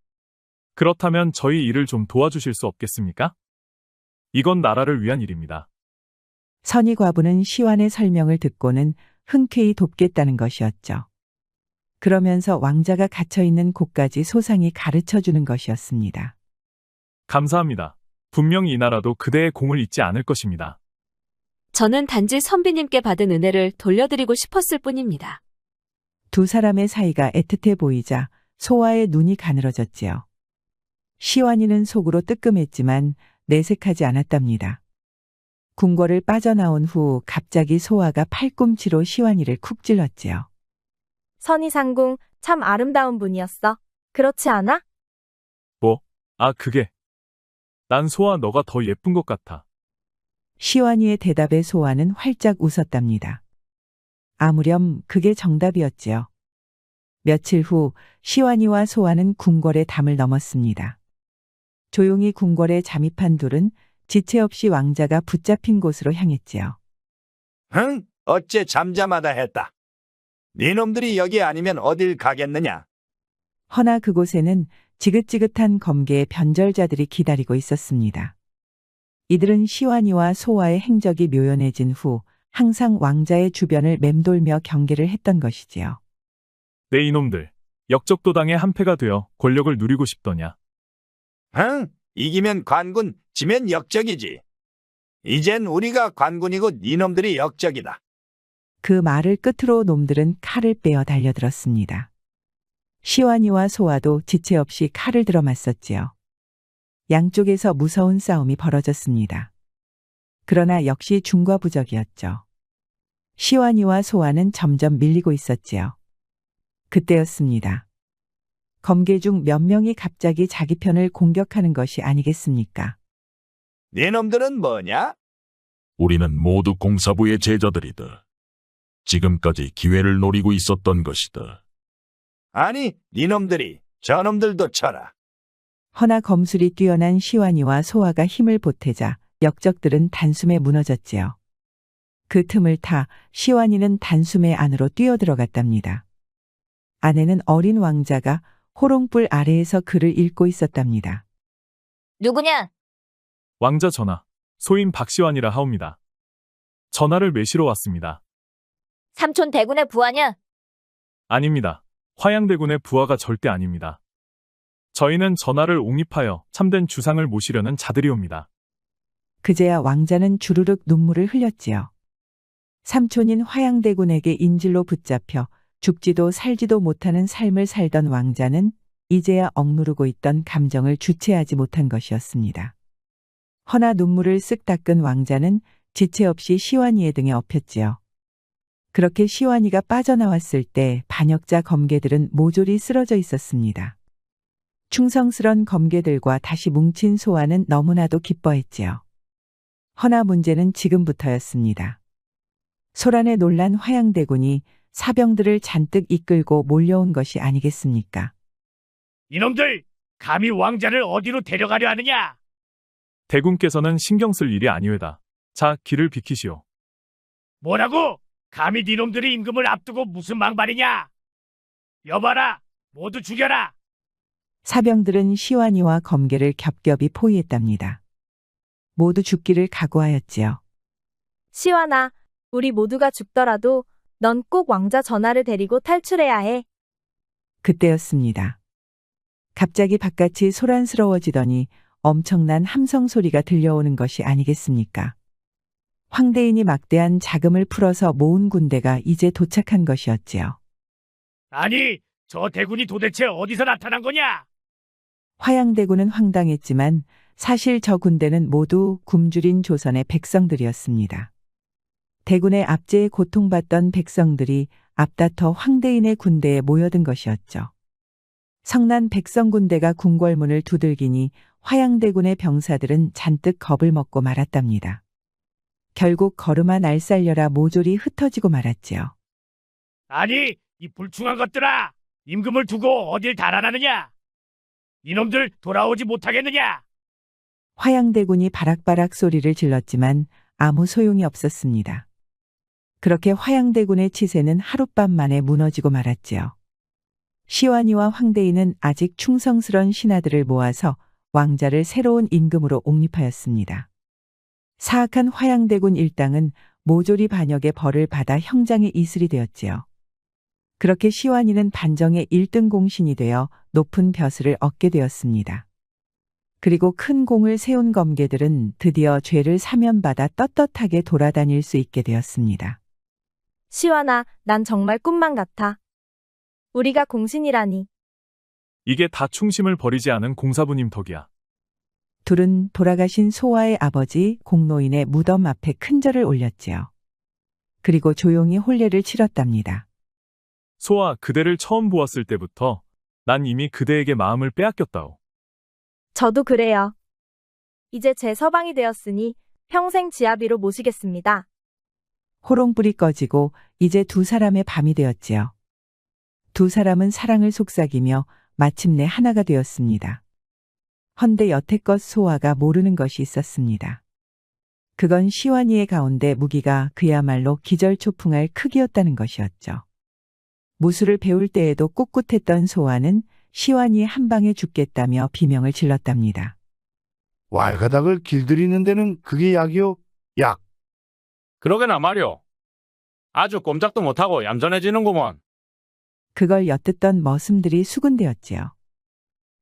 그렇다면 저희 일을 좀 도와주실 수 없겠습니까? 이건 나라를 위한 일입니다. 선희 과부는 시완의 설명을 듣고는 흔쾌히 돕겠다는 것이었죠. 그러면서 왕자가 갇혀있는 곳까지 소상히 가르쳐주는 것이었습니다. 감사합니다. 분명히 이 나라도 그대의 공을 잊지 않을 것입니다. 저는 단지 선비님께 받은 은혜를 돌려드리고 싶었을 뿐입니다. 두 사람의 사이가 애틋해 보이자 소아의 눈이 가늘어졌지요. 시완이는 속으로 뜨끔했지만 내색하지 않았답니다. 궁궐을 빠져나온 후 갑자기 소아가 팔꿈치로 시완이를 쿡 찔렀지요. 선희상궁 참 아름다운 분이었어. 그렇지 않아? 그게. 난 소아 너가 더 예쁜 것 같아. 시완이의 대답에 소아는 활짝 웃었답니다. 아무렴 그게 정답이었지요. 며칠 후 시완이와 소아는 궁궐의 담을 넘었습니다. 조용히 궁궐에 잠입한 둘은 지체 없이 왕자가 붙잡힌 곳으로 향했지요. 흥? 어째 잠잠하다 했다. 니놈들이 여기 아니면 어딜 가겠느냐? 허나 그곳에는 지긋지긋한 검계의 변절자들이 기다리고 있었습니다. 이들은 시완이와 소아의 행적이 묘연해진 후 항상 왕자의 주변을 맴돌며 경계를 했던 것이지요. 내 이놈들, 역적도당의 한패가 되어 권력을 누리고 싶더냐. 흥? 이기면 관군, 지면 역적이지. 이젠 우리가 관군이고 니놈들이 역적이다. 그 말을 끝으로 놈들은 칼을 빼어 달려들었습니다. 시완이와 소아도 지체 없이 칼을 들어 맞섰지요. 양쪽에서 무서운 싸움이 벌어졌습니다. 그러나 역시 중과부적이었죠. 시완이와 소아는 점점 밀리고 있었지요. 그때였습니다. 검계 중 몇 명이 갑자기 자기 편을 공격하는 것이 아니겠습니까? 니놈들은 뭐냐? 우리는 모두 공사부의 제자들이다. 지금까지 기회를 노리고 있었던 것이다. 아니, 니놈들이 저놈들도 쳐라. 허나 검술이 뛰어난 시완이와 소아가 힘을 보태자 역적들은 단숨에 무너졌지요. 그 틈을 타 시완이는 단숨에 안으로 뛰어들어갔답니다. 안에는 어린 왕자가 호롱불 아래에서 글을 읽고 있었답니다. 누구냐? 왕자 전하, 소임 박시환이라 하옵니다. 전하를 매시러 왔습니다. 삼촌 대군의 부하냐? 아닙니다. 화양대군의 부하가 절대 아닙니다. 저희는 전하를 옹립하여 참된 주상을 모시려는 자들이옵니다. 그제야 왕자는 주르륵 눈물을 흘렸지요. 삼촌인 화양대군에게 인질로 붙잡혀 죽지도 살지도 못하는 삶을 살던 왕자는 이제야 억누르고 있던 감정을 주체하지 못한 것이었습니다. 허나 눈물을 쓱 닦은 왕자는 지체 없이 시완이의 등에 엎였지요. 그렇게 시완이가 빠져나왔을 때 반역자 검계들은 모조리 쓰러져 있었습니다. 충성스런 검계들과 다시 뭉친 소아는 너무나도 기뻐했지요. 허나 문제는 지금부터였습니다. 소란에 놀란 화양대군이 사병들을 잔뜩 이끌고 몰려온 것이 아니겠습니까? 이놈들! 감히 왕자를 어디로 데려가려 하느냐? 대군께서는 신경 쓸 일이 아니외다. 자, 길을 비키시오. 뭐라고? 감히 니놈들이 임금을 앞두고 무슨 망발이냐? 여봐라! 모두 죽여라! 사병들은 시완이와 검계를 겹겹이 포위했답니다. 모두 죽기를 각오하였지요. 시완아, 우리 모두가 죽더라도 넌 꼭 왕자 전하를 데리고 탈출해야 해. 그때였습니다. 갑자기 바깥이 소란스러워지더니 엄청난 함성 소리가 들려오는 것이 아니겠습니까? 황대인이 막대한 자금을 풀어서 모은 군대가 이제 도착한 것이었지요. 아니, 저 대군이 도대체 어디서 나타난 거냐? 화양대군은 황당했지만 사실 저 군대는 모두 굶주린 조선의 백성들이었습니다. 대군의 압제에 고통받던 백성들이 앞다퉈 황대인의 군대에 모여든 것이었죠. 성난 백성군대가 궁궐문을 두들기니 화양대군의 병사들은 잔뜩 겁을 먹고 말았답니다. 결국 걸음아 날 살려라 모조리 흩어지고 말았지요. 아니, 이 불충한 것들아! 임금을 두고 어딜 달아나느냐? 이놈들 돌아오지 못하겠느냐? 화양대군이 바락바락 소리를 질렀지만 아무 소용이 없었습니다. 그렇게 화양대군의 치세는 하룻밤 만에 무너지고 말았지요. 시완이와 황대인은 아직 충성스런 신하들을 모아서 왕자를 새로운 임금으로 옹립하였습니다. 사악한 화양대군 일당은 모조리 반역의 벌을 받아 형장의 이슬이 되었지요. 그렇게 시완이는 반정의 1등 공신이 되어 높은 벼슬을 얻게 되었습니다. 그리고 큰 공을 세운 검계들은 드디어 죄를 사면받아 떳떳하게 돌아다닐 수 있게 되었습니다. 시완아, 난 정말 꿈만 같아. 우리가 공신이라니. 이게 다 충심을 버리지 않은 공사부님 덕이야. 둘은 돌아가신 소아의 아버지 공노인의 무덤 앞에 큰 절을 올렸지요. 그리고 조용히 혼례를 치렀답니다. 소아, 그대를 처음 보았을 때부터 난 이미 그대에게 마음을 빼앗겼다오. 저도 그래요. 이제 제 서방이 되었으니 평생 지아비로 모시겠습니다. 호롱불이 꺼지고 이제 두 사람의 밤이 되었지요. 두 사람은 사랑을 속삭이며 마침내 하나가 되었습니다. 헌데 여태껏 소아가 모르는 것이 있었습니다. 그건 시완이의 가운데 무기가 그야말로 기절초풍할 크기였다는 것이었죠. 무술을 배울 때에도 꿋꿋했던 소아는 시완이의 한 방에 죽겠다며 비명을 질렀답니다. 왈가닥을 길들이는 데는 그게 약이요? 약. 그러게나 말이오. 아주 꼼짝도 못하고 얌전해지는구먼. 그걸 엿듣던 머슴들이 수군대었지요.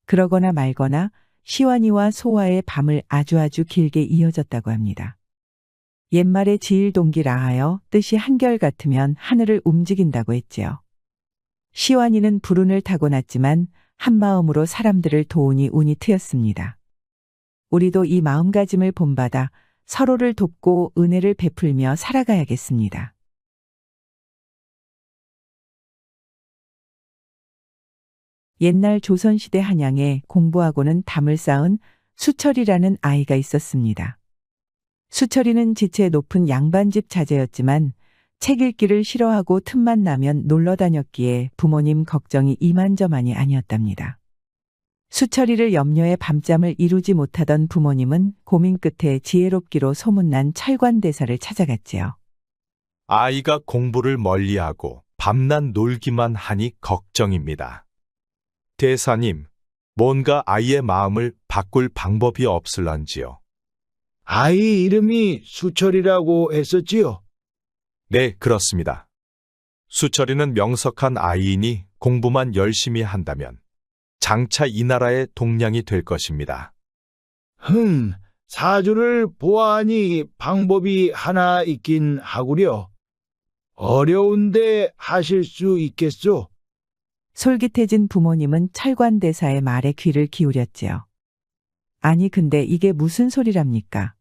그러거나 말거나 시완이와 소아의 밤을 아주 길게 이어졌다고 합니다. 옛말에 지일동기라 하여 뜻이 한결같으면 하늘을 움직인다고 했지요. 시완이는 불운을 타고났지만 한마음으로 사람들을 도우니 운이 트였습니다. 우리도 이 마음가짐을 본받아 서로를 돕고 은혜를 베풀며 살아가야겠습니다. 옛날 조선시대 한양에 공부하고는 담을 쌓은 수철이라는 아이가 있었습니다. 수철이는 지체 높은 양반집 자제였지만 책 읽기를 싫어하고 틈만 나면 놀러 다녔기에 부모님 걱정이 이만저만이 아니었답니다. 수철이를 염려해 밤잠을 이루지 못하던 부모님은 고민 끝에 지혜롭기로 소문난 철관대사를 찾아갔지요. 아이가 공부를 멀리하고 밤낮 놀기만 하니 걱정입니다. 대사님, 뭔가 아이의 마음을 바꿀 방법이 없을런지요? 아이 이름이 수철이라고 했었지요? 네, 그렇습니다. 수철이는 명석한 아이이니 공부만 열심히 한다면 장차 이 나라의 동량이 될 것입니다. 사주를 보아하니 방법이 하나 있긴 하구려. 어려운데 하실 수 있겠소? 솔깃해진 부모님은 철관대사의 말에 귀를 기울였지요. 아니 근데 이게 무슨 소리랍니까?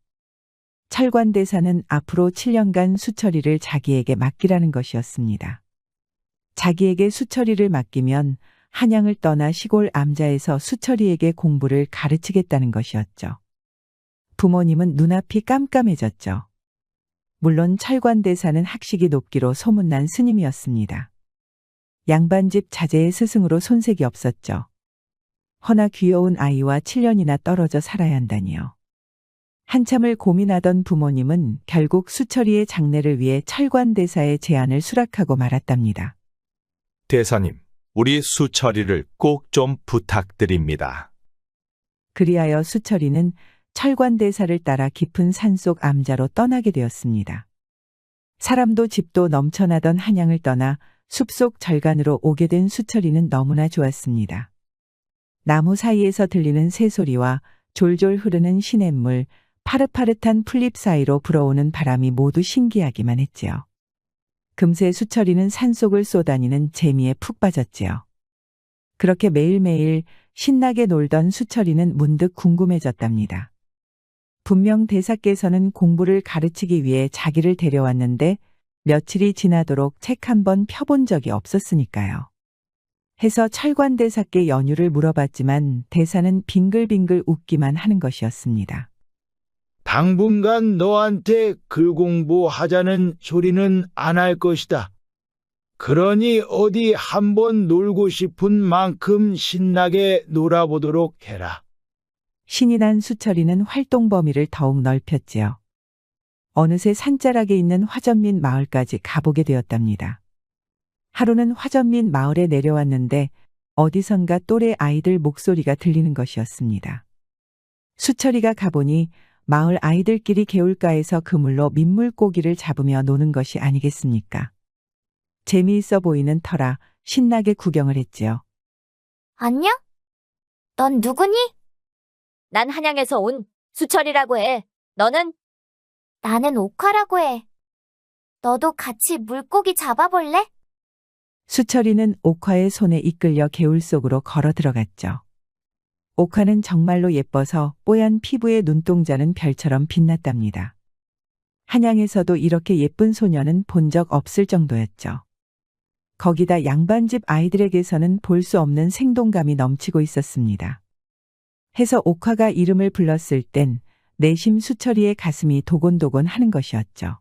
철관대사는 앞으로 7년간 수철이를 자기에게 맡기라는 것이었습니다. 자기에게 수철이를 맡기면 한양을 떠나 시골 암자에서 수철이에게 공부를 가르치겠다는 것이었죠. 부모님은 눈앞이 깜깜해졌죠. 물론 철관대사는 학식이 높기로 소문난 스님이었습니다. 양반집 자제의 스승으로 손색이 없었죠. 허나 귀여운 아이와 7년이나 떨어져 살아야 한다니요. 한참을 고민하던 부모님은 결국 수철이의 장래를 위해 철관대사의 제안을 수락하고 말았답니다. 대사님, 우리 수철이를 꼭 좀 부탁드립니다. 그리하여 수철이는 철관대사를 따라 깊은 산속 암자로 떠나게 되었습니다. 사람도 집도 넘쳐나던 한양을 떠나 숲속 절간으로 오게 된 수철이는 너무나 좋았습니다. 나무 사이에서 들리는 새소리와 졸졸 흐르는 시냇물, 파릇파릇한 풀잎 사이로 불어오는 바람이 모두 신기하기만 했지요. 금세 수철이는 산속을 쏘다니는 재미에 푹 빠졌지요. 그렇게 매일매일 신나게 놀던 수철이는 문득 궁금해졌답니다. 분명 대사께서는 공부를 가르치기 위해 자기를 데려왔는데 며칠이 지나도록 책 한 번 펴본 적이 없었으니까요. 해서 철관 대사께 연유를 물어봤지만 대사는 빙글빙글 웃기만 하는 것이었습니다. 당분간 너한테 글 공부하자는 소리는 안 할 것이다. 그러니 어디 한번 놀고 싶은 만큼 신나게 놀아보도록 해라. 신이 난 수철이는 활동 범위를 더욱 넓혔지요. 어느새 산자락에 있는 화전민 마을까지 가보게 되었답니다. 하루는 화전민 마을에 내려왔는데 어디선가 또래 아이들 목소리가 들리는 것이었습니다. 수철이가 가보니 마을 아이들끼리 개울가에서 그물로 민물고기를 잡으며 노는 것이 아니겠습니까? 재미있어 보이는 터라 신나게 구경을 했지요. 안녕? 넌 누구니? 난 한양에서 온 수철이라고 해. 너는? 나는 옥화라고 해. 너도 같이 물고기 잡아볼래? 수철이는 옥화의 손에 이끌려 개울 속으로 걸어 들어갔죠. 옥화는 정말로 예뻐서 뽀얀 피부의 눈동자는 별처럼 빛났답니다. 한양에서도 이렇게 예쁜 소녀는 본 적 없을 정도였죠. 거기다 양반집 아이들에게서는 볼 수 없는 생동감이 넘치고 있었습니다. 해서 옥화가 이름을 불렀을 땐 내심 수철이의 가슴이 도곤도곤 하는 것이었죠.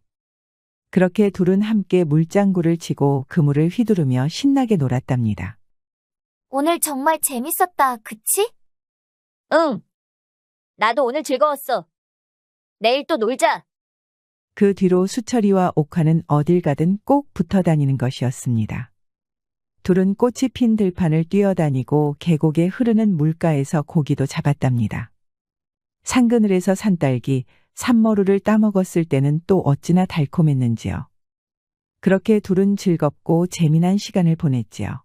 그렇게 둘은 함께 물장구를 치고 그물을 휘두르며 신나게 놀았답니다. 오늘 정말 재밌었다, 그치? 응. 나도 오늘 즐거웠어. 내일 또 놀자. 그 뒤로 수철이와 옥화는 어딜 가든 꼭 붙어 다니는 것이었습니다. 둘은 꽃이 핀 들판을 뛰어다니고 계곡에 흐르는 물가에서 고기도 잡았답니다. 산그늘에서 산딸기, 산머루를 따먹었을 때는 또 어찌나 달콤했는지요. 그렇게 둘은 즐겁고 재미난 시간을 보냈지요.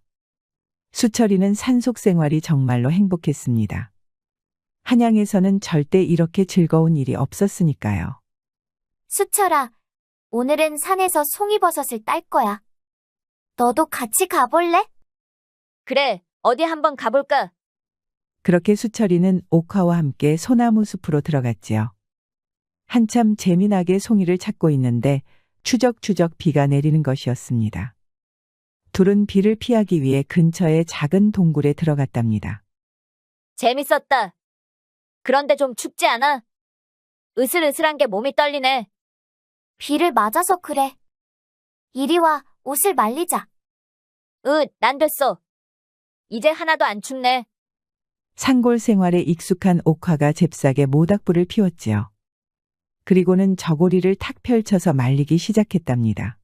수철이는 산속 생활이 정말로 행복했습니다. 한양에서는 절대 이렇게 즐거운 일이 없었으니까요. 수철아, 오늘은 산에서 송이버섯을 딸 거야. 너도 같이 가볼래? 그래, 어디 한번 가볼까? 그렇게 수철이는 옥화와 함께 소나무 숲으로 들어갔지요. 한참 재미나게 송이를 찾고 있는데 추적추적 비가 내리는 것이었습니다. 둘은 비를 피하기 위해 근처의 작은 동굴에 들어갔답니다. 재밌었다. 그런데 좀 춥지 않아? 으슬으슬한 게 몸이 떨리네. 비를 맞아서 그래. 이리 와, 옷을 말리자. 난 됐어. 이제 하나도 안 춥네. 산골 생활에 익숙한 옥화가 잽싸게 모닥불을 피웠지요. 그리고는 저고리를 탁 펼쳐서 말리기 시작했답니다.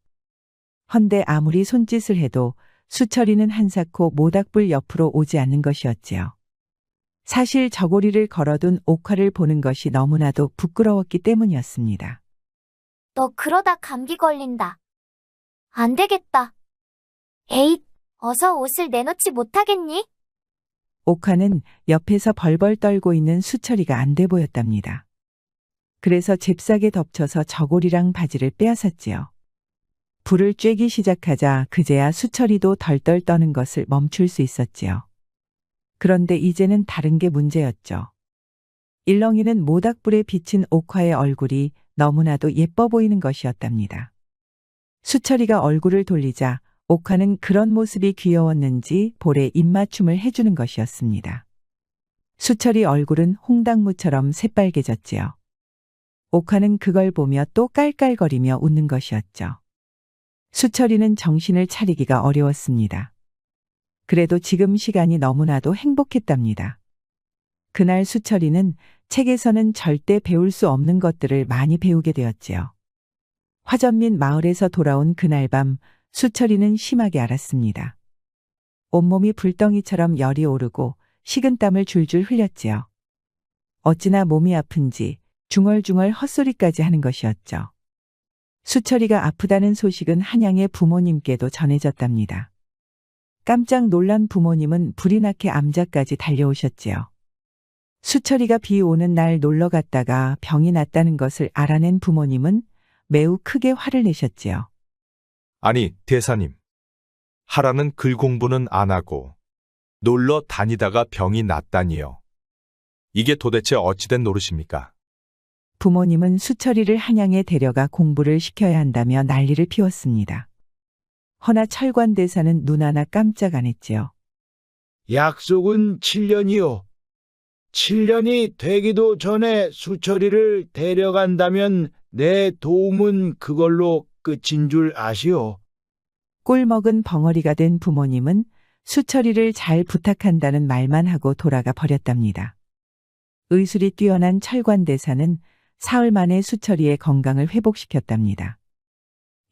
헌데 아무리 손짓을 해도 수철이는 한사코 모닥불 옆으로 오지 않는 것이었지요. 사실 저고리를 걸어둔 옥화를 보는 것이 너무나도 부끄러웠기 때문이었습니다. 너 그러다 감기 걸린다. 안 되겠다. 에잇, 어서 옷을 내놓지 못하겠니? 옥화는 옆에서 벌벌 떨고 있는 수철이가 안 돼 보였답니다. 그래서 잽싸게 덮쳐서 저고리랑 바지를 빼앗았지요. 불을 쬐기 시작하자 그제야 수철이도 덜덜 떠는 것을 멈출 수 있었지요. 그런데 이제는 다른 게 문제였죠. 일렁이는 모닥불에 비친 옥화의 얼굴이 너무나도 예뻐 보이는 것이었답니다. 수철이가 얼굴을 돌리자 옥화는 그런 모습이 귀여웠는지 볼에 입맞춤을 해주는 것이었습니다. 수철이 얼굴은 홍당무처럼 새빨개졌지요. 옥화는 그걸 보며 또 깔깔거리며 웃는 것이었죠. 수철이는 정신을 차리기가 어려웠습니다. 그래도 지금 시간이 너무나도 행복했답니다. 그날 수철이는 책에서는 절대 배울 수 없는 것들을 많이 배우게 되었지요. 화전민 마을에서 돌아온 그날 밤 수철이는 심하게 앓았습니다. 온몸이 불덩이처럼 열이 오르고 식은땀을 줄줄 흘렸지요. 어찌나 몸이 아픈지 중얼중얼 헛소리까지 하는 것이었죠. 수철이가 아프다는 소식은 한양의 부모님께도 전해졌답니다. 깜짝 놀란 부모님은 불이 나게 암자까지 달려오셨지요. 수철이가 비 오는 날 놀러 갔다가 병이 났다는 것을 알아낸 부모님은 매우 크게 화를 내셨지요. 아니, 대사님. 하라는 글 공부는 안 하고 놀러 다니다가 병이 났다니요. 이게 도대체 어찌된 노릇입니까? 부모님은 수철이를 한양에 데려가 공부를 시켜야 한다며 난리를 피웠습니다. 허나 철관대사는 눈 하나 깜짝 안 했지요. 약속은 7년이요. 7년이 되기도 전에 수철이를 데려간다면 내 도움은 그걸로 끝인 줄 아시오. 꿀먹은 벙어리가 된 부모님은 수철이를 잘 부탁한다는 말만 하고 돌아가 버렸답니다. 의술이 뛰어난 철관대사는 사흘 만에 수철이의 건강을 회복시켰답니다.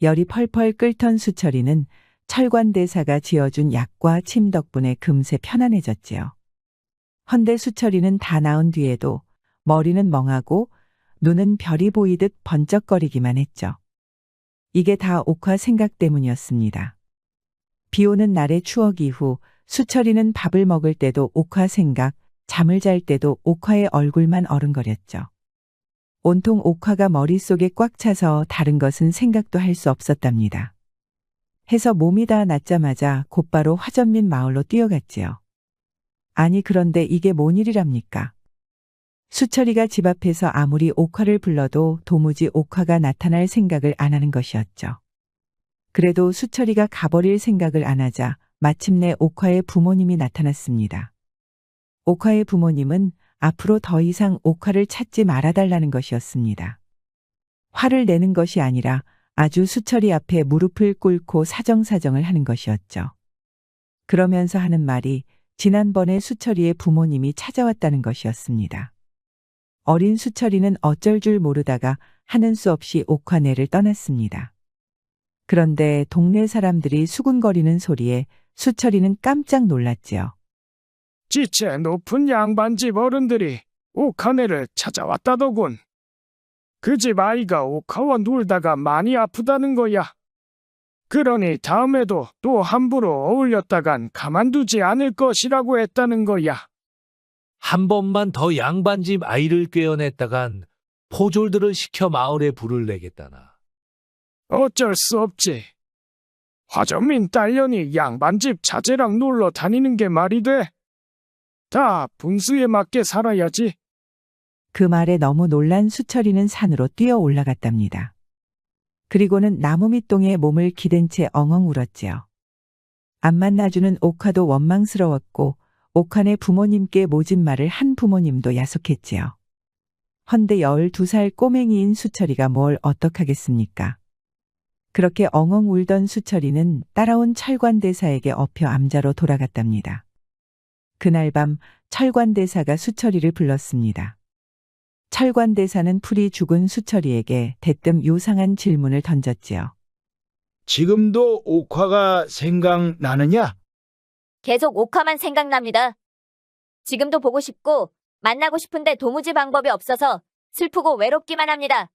열이 펄펄 끓던 수철이는 철관대사가 지어준 약과 침 덕분에 금세 편안해졌지요. 헌데 수철이는 다 나은 뒤에도 머리는 멍하고 눈은 별이 보이듯 번쩍거리기만 했죠. 이게 다 옥화 생각 때문이었습니다. 비 오는 날의 추억 이후 수철이는 밥을 먹을 때도 옥화 생각, 잠을 잘 때도 옥화의 얼굴만 어른거렸죠. 온통 옥화가 머릿속에 꽉 차서 다른 것은 생각도 할 수 없었답니다. 해서 몸이 다 낫자마자 곧바로 화전민 마을로 뛰어갔지요. 아니 그런데 이게 뭔 일이랍니까? 수철이가 집 앞에서 아무리 옥화를 불러도 도무지 옥화가 나타날 생각을 안 하는 것이었죠. 그래도 수철이가 가버릴 생각을 안 하자 마침내 옥화의 부모님이 나타났습니다. 옥화의 부모님은 앞으로 더 이상 옥화를 찾지 말아달라는 것이었습니다. 화를 내는 것이 아니라 아주 수철이 앞에 무릎을 꿇고 사정사정을 하는 것이었죠. 그러면서 하는 말이 지난번에 수철이의 부모님이 찾아왔다는 것이었습니다. 어린 수철이는 어쩔 줄 모르다가 하는 수 없이 옥화내를 떠났습니다. 그런데 동네 사람들이 수군거리는 소리에 수철이는 깜짝 놀랐지요. 지체 높은 양반집 어른들이 옥화내를 찾아왔다더군. 그 집 아이가 옥화와 놀다가 많이 아프다는 거야. 그러니 다음에도 또 함부로 어울렸다간 가만두지 않을 것이라고 했다는 거야. 한 번만 더 양반집 아이를 꿰어냈다간 포졸들을 시켜 마을에 불을 내겠다나. 어쩔 수 없지. 화전민 딸년이 양반집 자제랑 놀러 다니는 게 말이 돼. 다 분수에 맞게 살아야지. 그 말에 너무 놀란 수철이는 산으로 뛰어 올라갔답니다. 그리고는 나무 밑동에 몸을 기댄 채 엉엉 울었지요. 안 만나주는 옥화도 원망스러웠고 옥화네 부모님께 모진 말을 한 부모님도 야속했지요. 헌데 12살 꼬맹이인 수철이가 뭘 어떡하겠습니까? 그렇게 엉엉 울던 수철이는 따라온 철관대사에게 엎여 암자로 돌아갔답니다. 그날 밤 철관대사가 수철이를 불렀습니다. 철관대사는 풀이 죽은 수철이에게 대뜸 요상한 질문을 던졌지요. 지금도 옥화가 생각나느냐? 계속 옥화만 생각납니다. 지금도 보고 싶고 만나고 싶은데 도무지 방법이 없어서 슬프고 외롭기만 합니다.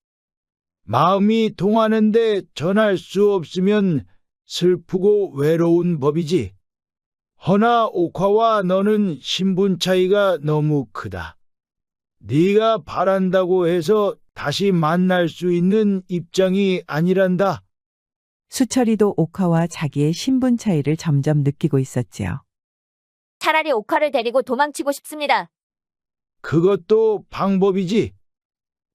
마음이 통하는데 전할 수 없으면 슬프고 외로운 법이지. 허나 옥화와 너는 신분 차이가 너무 크다. 네가 바란다고 해서 다시 만날 수 있는 입장이 아니란다. 수철이도 옥화와 자기의 신분 차이를 점점 느끼고 있었지요. 차라리 옥화를 데리고 도망치고 싶습니다. 그것도 방법이지.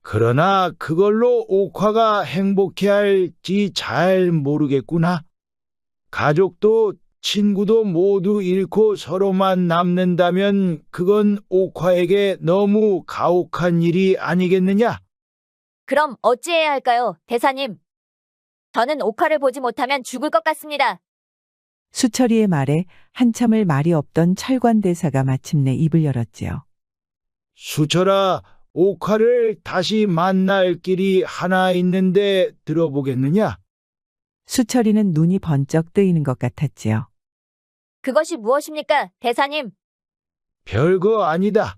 그러나 그걸로 옥화가 행복해할지 잘 모르겠구나. 가족도 친구도 모두 잃고 서로만 남는다면 그건 옥화에게 너무 가혹한 일이 아니겠느냐? 그럼 어찌해야 할까요, 대사님? 저는 옥화를 보지 못하면 죽을 것 같습니다. 수철이의 말에 한참을 말이 없던 철관대사가 마침내 입을 열었지요. 수철아, 옥화를 다시 만날 길이 하나 있는데 들어보겠느냐? 수철이는 눈이 번쩍 뜨이는 것 같았지요. 그것이 무엇입니까, 대사님? 별거 아니다.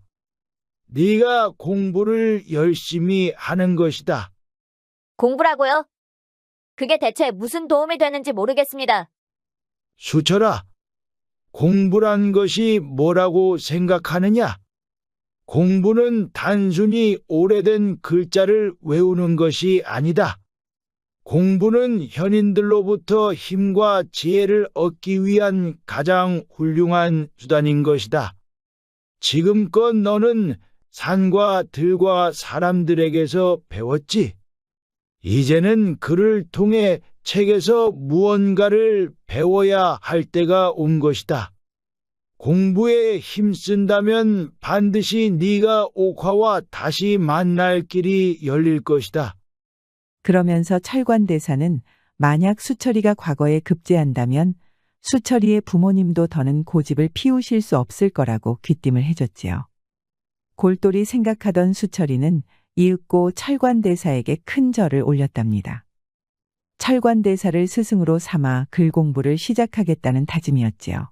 네가 공부를 열심히 하는 것이다. 공부라고요? 그게 대체 무슨 도움이 되는지 모르겠습니다. 수철아, 공부란 것이 뭐라고 생각하느냐? 공부는 단순히 오래된 글자를 외우는 것이 아니다. 공부는 현인들로부터 힘과 지혜를 얻기 위한 가장 훌륭한 수단인 것이다. 지금껏 너는 산과 들과 사람들에게서 배웠지. 이제는 그를 통해 책에서 무언가를 배워야 할 때가 온 것이다. 공부에 힘쓴다면 반드시 네가 옥화와 다시 만날 길이 열릴 것이다. 그러면서 철관대사는 만약 수철이가 과거에 급제한다면 수철이의 부모님도 더는 고집을 피우실 수 없을 거라고 귀띔을 해줬지요. 골똘히 생각하던 수철이는 이윽고 철관대사에게 큰 절을 올렸답니다. 철관대사를 스승으로 삼아 글 공부를 시작하겠다는 다짐이었지요.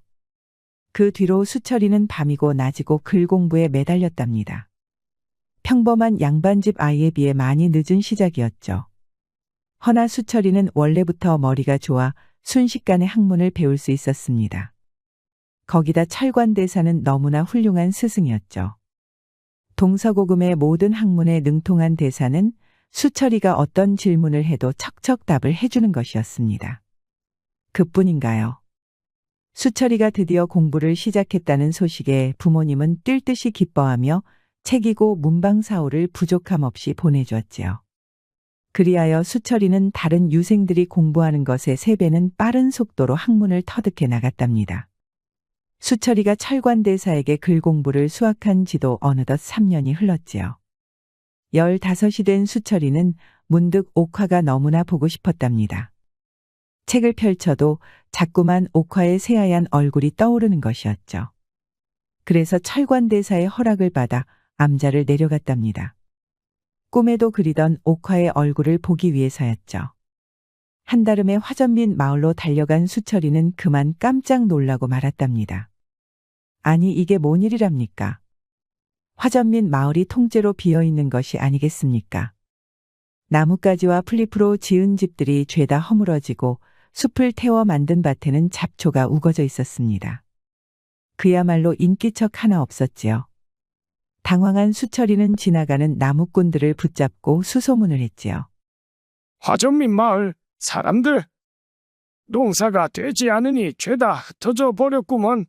그 뒤로 수철이는 밤이고 낮이고 글 공부에 매달렸답니다. 평범한 양반집 아이에 비해 많이 늦은 시작이었죠. 허나 수철이는 원래부터 머리가 좋아 순식간에 학문을 배울 수 있었습니다. 거기다 철관대사는 너무나 훌륭한 스승이었죠. 동서고금의 모든 학문에 능통한 대사는 수철이가 어떤 질문을 해도 척척 답을 해주는 것이었습니다. 그뿐인가요? 수철이가 드디어 공부를 시작했다는 소식에 부모님은 뛸 듯이 기뻐하며 책이고 문방사오를 부족함 없이 보내주었지요. 그리하여 수철이는 다른 유생들이 공부하는 것의 3배는 빠른 속도로 학문을 터득해 나갔답니다. 수철이가 철관대사에게 글 공부를 수학한 지도 어느덧 3년이 흘렀지요. 15이 된 수철이는 문득 옥화가 너무나 보고 싶었답니다. 책을 펼쳐도 자꾸만 옥화의 새하얀 얼굴이 떠오르는 것이었죠. 그래서 철관대사의 허락을 받아 암자를 내려갔답니다. 꿈에도 그리던 옥화의 얼굴을 보기 위해서였죠. 한달음에 화전민 마을로 달려간 수철이는 그만 깜짝 놀라고 말았답니다. 아니 이게 뭔 일이랍니까? 화전민 마을이 통째로 비어있는 것이 아니겠습니까? 나뭇가지와 풀잎으로 지은 집들이 죄다 허물어지고 숲을 태워 만든 밭에는 잡초가 우거져 있었습니다. 그야말로 인기척 하나 없었지요. 당황한 수철이는 지나가는 나무꾼들을 붙잡고 수소문을 했지요. 화전민 마을 사람들, 농사가 되지 않으니 죄다 흩어져 버렸구먼.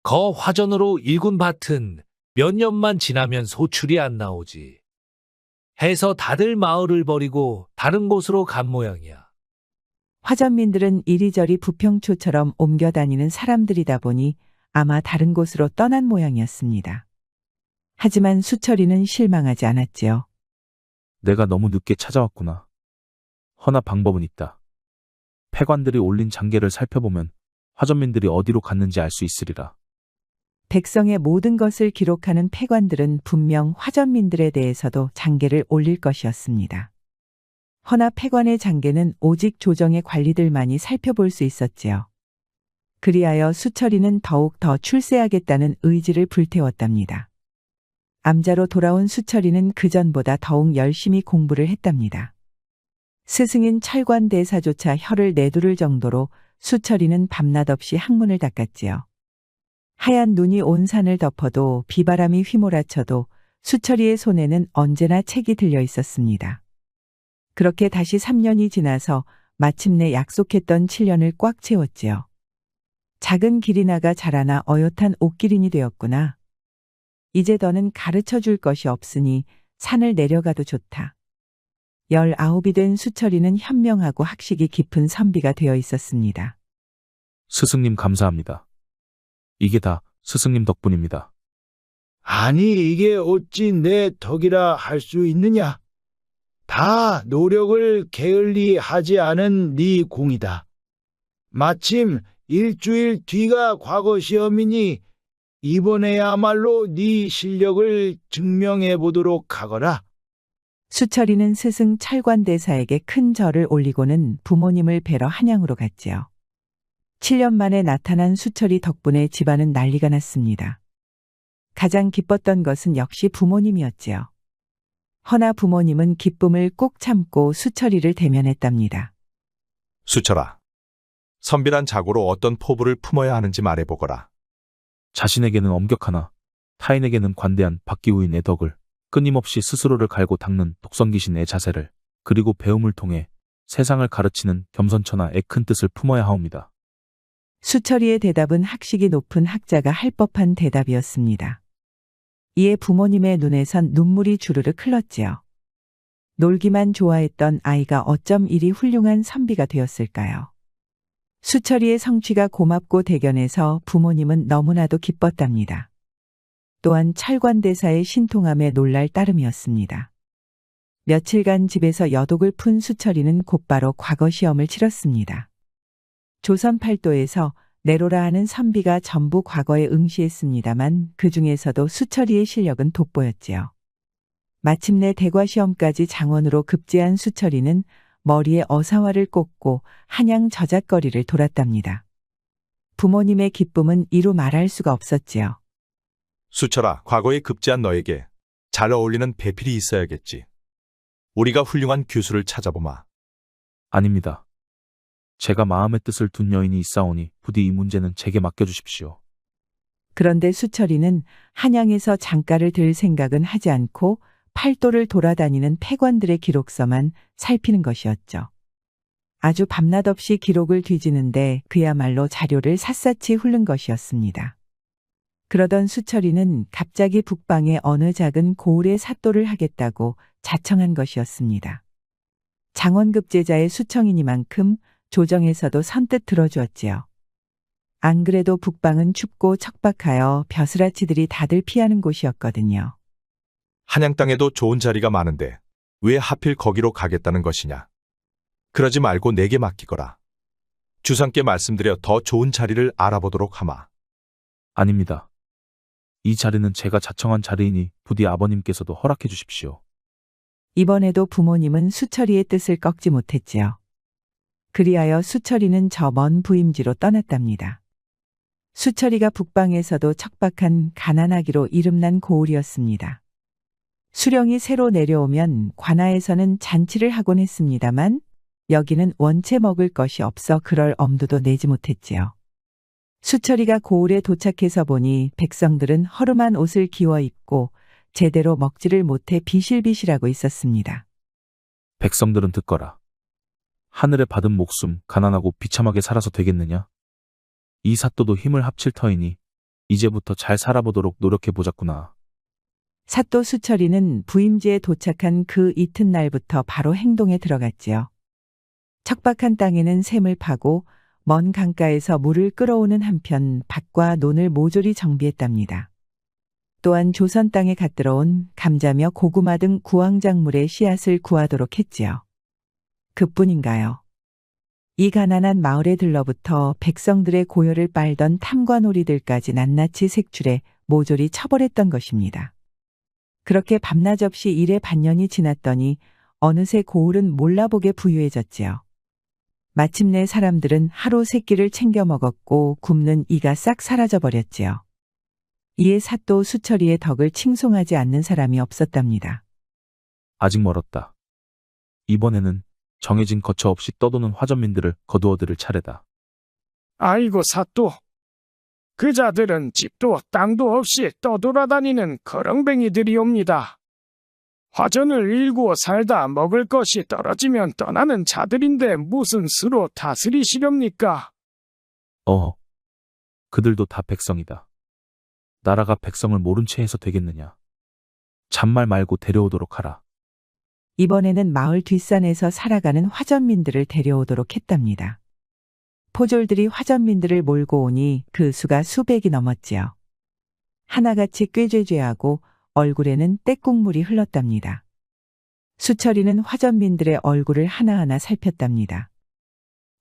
거 화전으로 일군 밭은 몇 년만 지나면 소출이 안 나오지. 해서 다들 마을을 버리고 다른 곳으로 간 모양이야. 화전민들은 이리저리 부평초처럼 옮겨 다니는 사람들이다 보니 아마 다른 곳으로 떠난 모양이었습니다. 하지만 수철이는 실망하지 않았지요. 내가 너무 늦게 찾아왔구나. 허나 방법은 있다. 패관들이 올린 장계를 살펴보면 화전민들이 어디로 갔는지 알 수 있으리라. 백성의 모든 것을 기록하는 패관들은 분명 화전민들에 대해서도 장계를 올릴 것이었습니다. 허나 패관의 장계는 오직 조정의 관리들만이 살펴볼 수 있었지요. 그리하여 수철이는 더욱 더 출세하겠다는 의지를 불태웠답니다. 암자로 돌아온 수철이는 그전보다 더욱 열심히 공부를 했답니다. 스승인 철관대사조차 혀를 내두를 정도로 수철이는 밤낮 없이 학문을 닦았지요. 하얀 눈이 온 산을 덮어도 비바람이 휘몰아쳐도 수철이의 손에는 언제나 책이 들려 있었습니다. 그렇게 다시 3년이 지나서 마침내 약속했던 7년을 꽉 채웠지요. 작은 기린아가 자라나 어엿한 옥기린이 되었구나. 이제 너는 가르쳐 줄 것이 없으니 산을 내려가도 좋다. 19이 된 수철이는 현명하고 학식이 깊은 선비가 되어 있었습니다. 스승님 감사합니다. 이게 다 스승님 덕분입니다. 아니 이게 어찌 내 덕이라 할 수 있느냐? 다 노력을 게을리 하지 않은 네 공이다. 마침 일주일 뒤가 과거 시험이니 이번에야말로 네 실력을 증명해 보도록 하거라. 수철이는 스승 철관대사에게 큰 절을 올리고는 부모님을 뵈러 한양으로 갔지요. 7년 만에 나타난 수철이 덕분에 집안은 난리가 났습니다. 가장 기뻤던 것은 역시 부모님이었지요. 허나 부모님은 기쁨을 꼭 참고 수철이를 대면했답니다. 수철아, 선비란 자고로 어떤 포부를 품어야 하는지 말해보거라. 자신에게는 엄격하나 타인에게는 관대한 박기우인의 덕을 끊임없이 스스로를 갈고 닦는 독성기신의 자세를 그리고 배움을 통해 세상을 가르치는 겸손처나 애큰 뜻을 품어야 하옵니다. 수철이의 대답은 학식이 높은 학자가 할 법한 대답이었습니다. 이에 부모님의 눈에선 눈물이 주르륵 흘렀지요. 놀기만 좋아했던 아이가 어쩜 이리 훌륭한 선비가 되었을까요? 수철이의 성취가 고맙고 대견해서 부모님은 너무나도 기뻤답니다. 또한 철관대사의 신통함에 놀랄 따름이었습니다. 며칠간 집에서 여독을 푼 수철이는 곧바로 과거 시험을 치렀습니다. 조선 팔도에서 내로라 하는 선비가 전부 과거에 응시했습니다만 그 중에서도 수철이의 실력은 돋보였지요. 마침내 대과시험까지 장원으로 급제한 수철이는 머리에 어사화를 꽂고 한양 저잣거리를 돌았답니다. 부모님의 기쁨은 이루 말할 수가 없었지요. 수철아, 과거에 급제한 너에게 잘 어울리는 배필이 있어야겠지. 우리가 훌륭한 교수를 찾아보마. 아닙니다. 제가 마음의 뜻을 둔 여인이 있사오니 부디 이 문제는 제게 맡겨주십시오. 그런데 수철이는 한양에서 장가를 들 생각은 하지 않고 팔도를 돌아다니는 패관들의 기록서만 살피는 것이었죠. 아주 밤낮 없이 기록을 뒤지는데 그야말로 자료를 샅샅이 훑는 것이었습니다. 그러던 수철이는 갑자기 북방의 어느 작은 고을에 사또를 하겠다고 자청한 것이었습니다. 장원급제자의 수청이니만큼 조정에서도 선뜻 들어주었지요. 안 그래도 북방은 춥고 척박하여 벼슬아치들이 다들 피하는 곳이었거든요. 한양 땅에도 좋은 자리가 많은데 왜 하필 거기로 가겠다는 것이냐. 그러지 말고 내게 맡기거라. 주상께 말씀드려 더 좋은 자리를 알아보도록 하마. 아닙니다. 이 자리는 제가 자청한 자리이니 부디 아버님께서도 허락해 주십시오. 이번에도 부모님은 수철이의 뜻을 꺾지 못했지요. 그리하여 수철이는 저 먼 부임지로 떠났답니다. 수철이가 북방에서도 척박한 가난하기로 이름난 고을이었습니다. 수령이 새로 내려오면 관아에서는 잔치를 하곤 했습니다만 여기는 원체 먹을 것이 없어 그럴 엄두도 내지 못했지요. 수철이가 고을에 도착해서 보니 백성들은 허름한 옷을 기워 입고 제대로 먹지를 못해 비실비실하고 있었습니다. 백성들은 듣거라. 하늘에 받은 목숨 가난하고 비참하게 살아서 되겠느냐? 이 사또도 힘을 합칠 터이니 이제부터 잘 살아보도록 노력해보자꾸나. 사또 수철이는 부임지에 도착한 그 이튿날부터 바로 행동에 들어갔지요. 척박한 땅에는 샘을 파고 먼 강가에서 물을 끌어오는 한편 밭과 논을 모조리 정비했답니다. 또한 조선 땅에 갓들어온 감자며 고구마 등 구황작물의 씨앗을 구하도록 했지요. 그뿐인가요? 이 가난한 마을에 들러부터 백성들의 고열을 빨던 탐관오리들까지 낱낱이 색출해 모조리 처벌했던 것입니다. 그렇게 밤낮 없이 일의 반년이 지났더니 어느새 고을은 몰라보게 부유해졌지요. 마침내 사람들은 하루 세 끼를 챙겨 먹었고 굶는 이가 싹 사라져버렸지요. 이에 사또 수철이의 덕을 칭송하지 않는 사람이 없었답니다. 아직 멀었다. 이번에는 정해진 거처 없이 떠도는 화전민들을 거두어들을 차례다. 아이고 사또. 그 자들은 집도 땅도 없이 떠돌아다니는 거렁뱅이들이옵니다. 화전을 일구어 살다 먹을 것이 떨어지면 떠나는 자들인데 무슨 수로 다스리시렵니까? 그들도 다 백성이다. 나라가 백성을 모른 채 해서 되겠느냐. 잔말 말고 데려오도록 하라. 이번에는 마을 뒷산에서 살아가는 화전민들을 데려오도록 했답니다. 포졸들이 화전민들을 몰고 오니 그 수가 수백이 넘었지요. 하나같이 꾀죄죄하고 얼굴에는 떼국물이 흘렀답니다. 수철이는 화전민들의 얼굴을 하나하나 살폈답니다.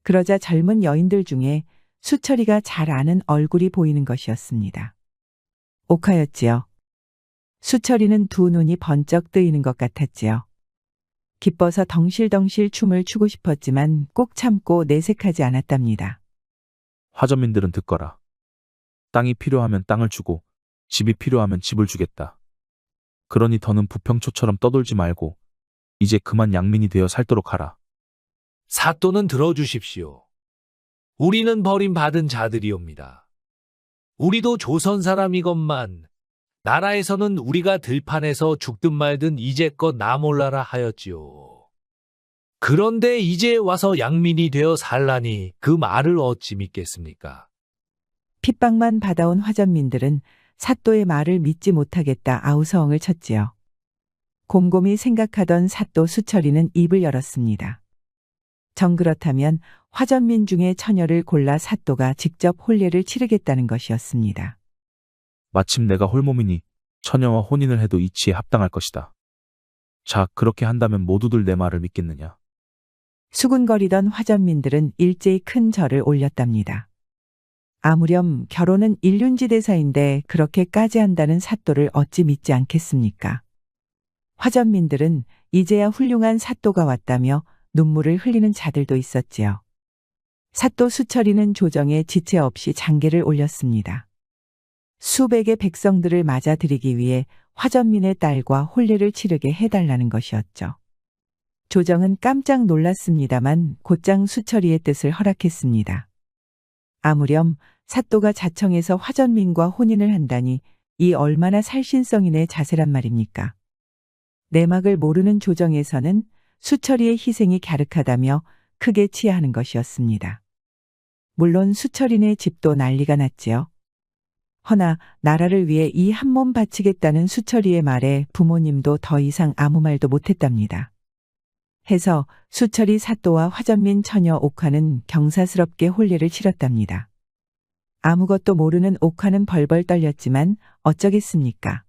그러자 젊은 여인들 중에 수철이가 잘 아는 얼굴이 보이는 것이었습니다. 옥하였지요. 수철이는 두 눈이 번쩍 뜨이는 것 같았지요. 기뻐서 덩실덩실 춤을 추고 싶었지만 꼭 참고 내색하지 않았답니다. 화전민들은 듣거라. 땅이 필요하면 땅을 주고 집이 필요하면 집을 주겠다. 그러니 더는 부평초처럼 떠돌지 말고 이제 그만 양민이 되어 살도록 하라. 사또는 들어주십시오. 우리는 버림받은 자들이옵니다. 우리도 조선 사람이건만 나라에서는 우리가 들판에서 죽든 말든 이제껏 나 몰라라 하였지요. 그런데 이제 와서 양민이 되어 살라니 그 말을 어찌 믿겠습니까? 핍박만 받아온 화전민들은 사또의 말을 믿지 못하겠다 아우성을 쳤지요. 곰곰이 생각하던 사또 수철이는 입을 열었습니다. 정 그렇다면 화전민 중에 처녀를 골라 사또가 직접 혼례를 치르겠다는 것이었습니다. 마침 내가 홀몸이니 처녀와 혼인을 해도 이치에 합당할 것이다. 자, 그렇게 한다면 모두들 내 말을 믿겠느냐? 수군거리던 화전민들은 일제히 큰 절을 올렸답니다. 아무렴 결혼은 일륜지대사인데 그렇게까지 한다는 사또를 어찌 믿지 않겠습니까? 화전민들은 이제야 훌륭한 사또가 왔다며 눈물을 흘리는 자들도 있었지요. 사또 수철이는 조정에 지체 없이 장계를 올렸습니다. 수백의 백성들을 맞아들이기 위해 화전민의 딸과 혼례를 치르게 해달라는 것이었죠. 조정은 깜짝 놀랐습니다만 곧장 수철이의 뜻을 허락했습니다. 아무렴 사또가 자청해서 화전민과 혼인을 한다니 이 얼마나 살신성인의 자세란 말입니까? 내막을 모르는 조정에서는 수철이의 희생이 갸륵하다며 크게 치하하는 것이었습니다. 물론 수철이네 집도 난리가 났지요. 허나 나라를 위해 이 한 몸 바치겠다는 수철이의 말에 부모님도 더 이상 아무 말도 못했답니다. 해서 수철이 사또와 화전민 처녀 옥화는 경사스럽게 혼례를 치렀답니다. 아무것도 모르는 옥화는 벌벌 떨렸지만 어쩌겠습니까?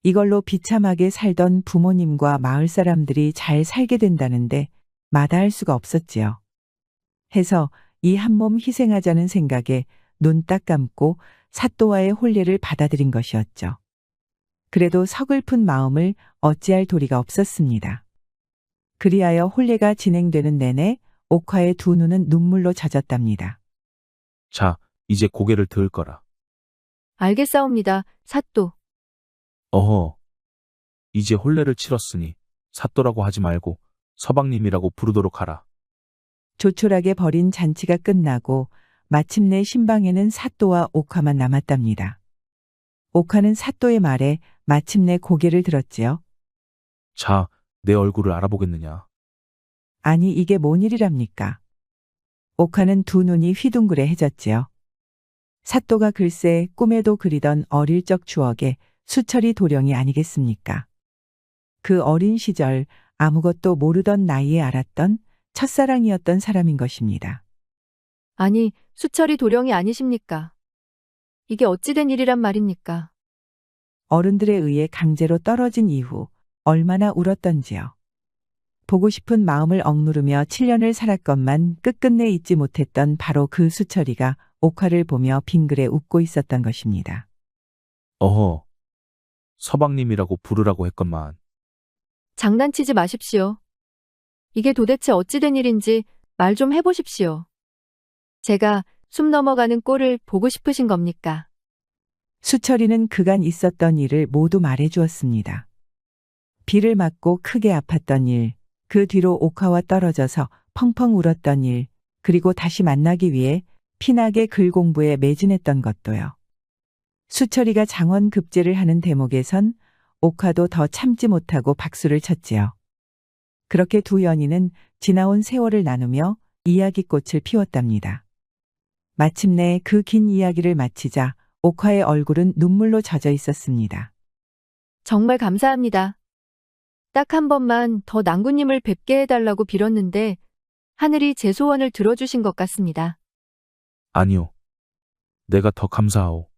이걸로 비참하게 살던 부모님과 마을 사람들이 잘 살게 된다는데 마다할 수가 없었지요. 해서 이 한 몸 희생하자는 생각에 눈 딱 감고 사또와의 혼례를 받아들인 것이었죠. 그래도 서글픈 마음을 어찌할 도리가 없었습니다. 그리하여 혼례가 진행되는 내내 옥화의 두 눈은 눈물로 젖었답니다. 자, 이제 고개를 들 거라. 알겠사옵니다, 사또. 어허. 이제 혼례를 치렀으니 사또라고 하지 말고 서방님이라고 부르도록 하라. 조촐하게 벌인 잔치가 끝나고 마침내 신방에는 사또와 옥화만 남았답니다. 옥화는 사또의 말에 마침내 고개를 들었지요. 자, 내 얼굴을 알아보겠느냐? 아니 이게 뭔 일이랍니까? 옥화는 두 눈이 휘둥그레해졌지요. 사또가 글쎄 꿈에도 그리던 어릴 적 추억에 수철이 도령이 아니겠습니까? 그 어린 시절 아무것도 모르던 나이에 알았던 첫사랑이었던 사람인 것입니다. 아니, 수철이 도령이 아니십니까? 이게 어찌 된 일이란 말입니까? 어른들에 의해 강제로 떨어진 이후 얼마나 울었던지요. 보고 싶은 마음을 억누르며 7년을 살았건만 끝끝내 잊지 못했던 바로 그 수철이가 옥화를 보며 빙그레 웃고 있었던 것입니다. 어허. 서방님이라고 부르라고 했건만. 장난치지 마십시오. 이게 도대체 어찌 된 일인지 말 좀 해보십시오. 제가 숨 넘어가는 꼴을 보고 싶으신 겁니까? 수철이는 그간 있었던 일을 모두 말해주었습니다. 비를 맞고 크게 아팠던 일, 그 뒤로 옥화와 떨어져서 펑펑 울었던 일, 그리고 다시 만나기 위해 피나게 글 공부에 매진했던 것도요. 수철이가 장원급제를 하는 대목에선 옥화도 더 참지 못하고 박수를 쳤지요. 그렇게 두 연인은 지나온 세월을 나누며 이야기꽃을 피웠답니다. 마침내 그 긴 이야기를 마치자 옥화의 얼굴은 눈물로 젖어 있었습니다. 정말 감사합니다. 딱 한 번만 더 낭구님을 뵙게 해달라고 빌었는데 하늘이 제 소원을 들어주신 것 같습니다. 아니요. 내가 더 감사하오.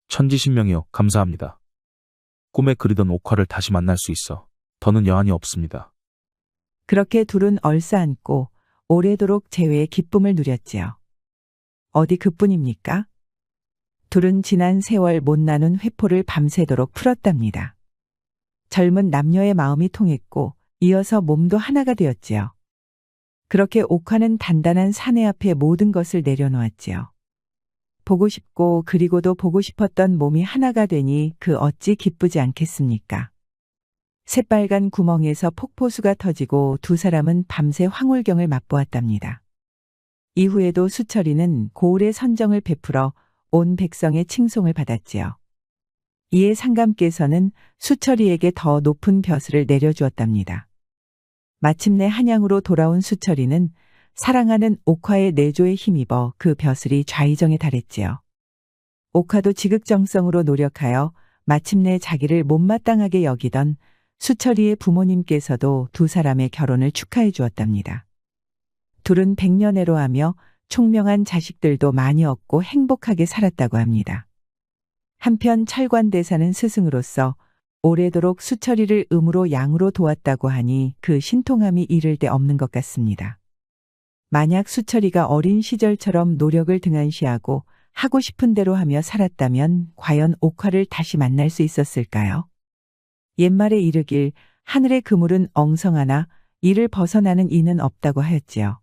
천지신명이여 감사합니다. 꿈에 그리던 옥화를 다시 만날 수 있어 더는 여한이 없습니다. 그렇게 둘은 얼싸안고 오래도록 재회의 기쁨을 누렸지요. 어디 그뿐입니까? 둘은 지난 세월 못 나눈 회포를 밤새도록 풀었답니다. 젊은 남녀의 마음이 통했고 이어서 몸도 하나가 되었지요. 그렇게 옥화는 단단한 사내 앞에 모든 것을 내려놓았지요. 보고 싶고 그리고도 보고 싶었던 몸이 하나가 되니 그 어찌 기쁘지 않겠습니까? 새빨간 구멍에서 폭포수가 터지고 두 사람은 밤새 황홀경을 맛보았답니다. 이후에도 수철이는 고을의 선정을 베풀어 온 백성의 칭송을 받았지요. 이에 상감께서는 수철이에게 더 높은 벼슬을 내려주었답니다. 마침내 한양으로 돌아온 수철이는 사랑하는 옥화의 내조에 힘입어 그 벼슬이 좌의정에 달했지요. 옥화도 지극정성으로 노력하여 마침내 자기를 못마땅하게 여기던 수철이의 부모님께서도 두 사람의 결혼을 축하해 주었답니다. 둘은 백년애로하며 총명한 자식들도 많이 얻고 행복하게 살았다고 합니다. 한편 철관대사는 스승으로서 오래도록 수철이를 음으로 양으로 도왔다고 하니 그 신통함이 이를 데 없는 것 같습니다. 만약 수철이가 어린 시절처럼 노력을 등한시하고 하고 싶은 대로 하며 살았다면 과연 옥화를 다시 만날 수 있었을까요? 옛말에 이르길 하늘의 그물은 엉성하나 이를 벗어나는 이는 없다고 하였지요.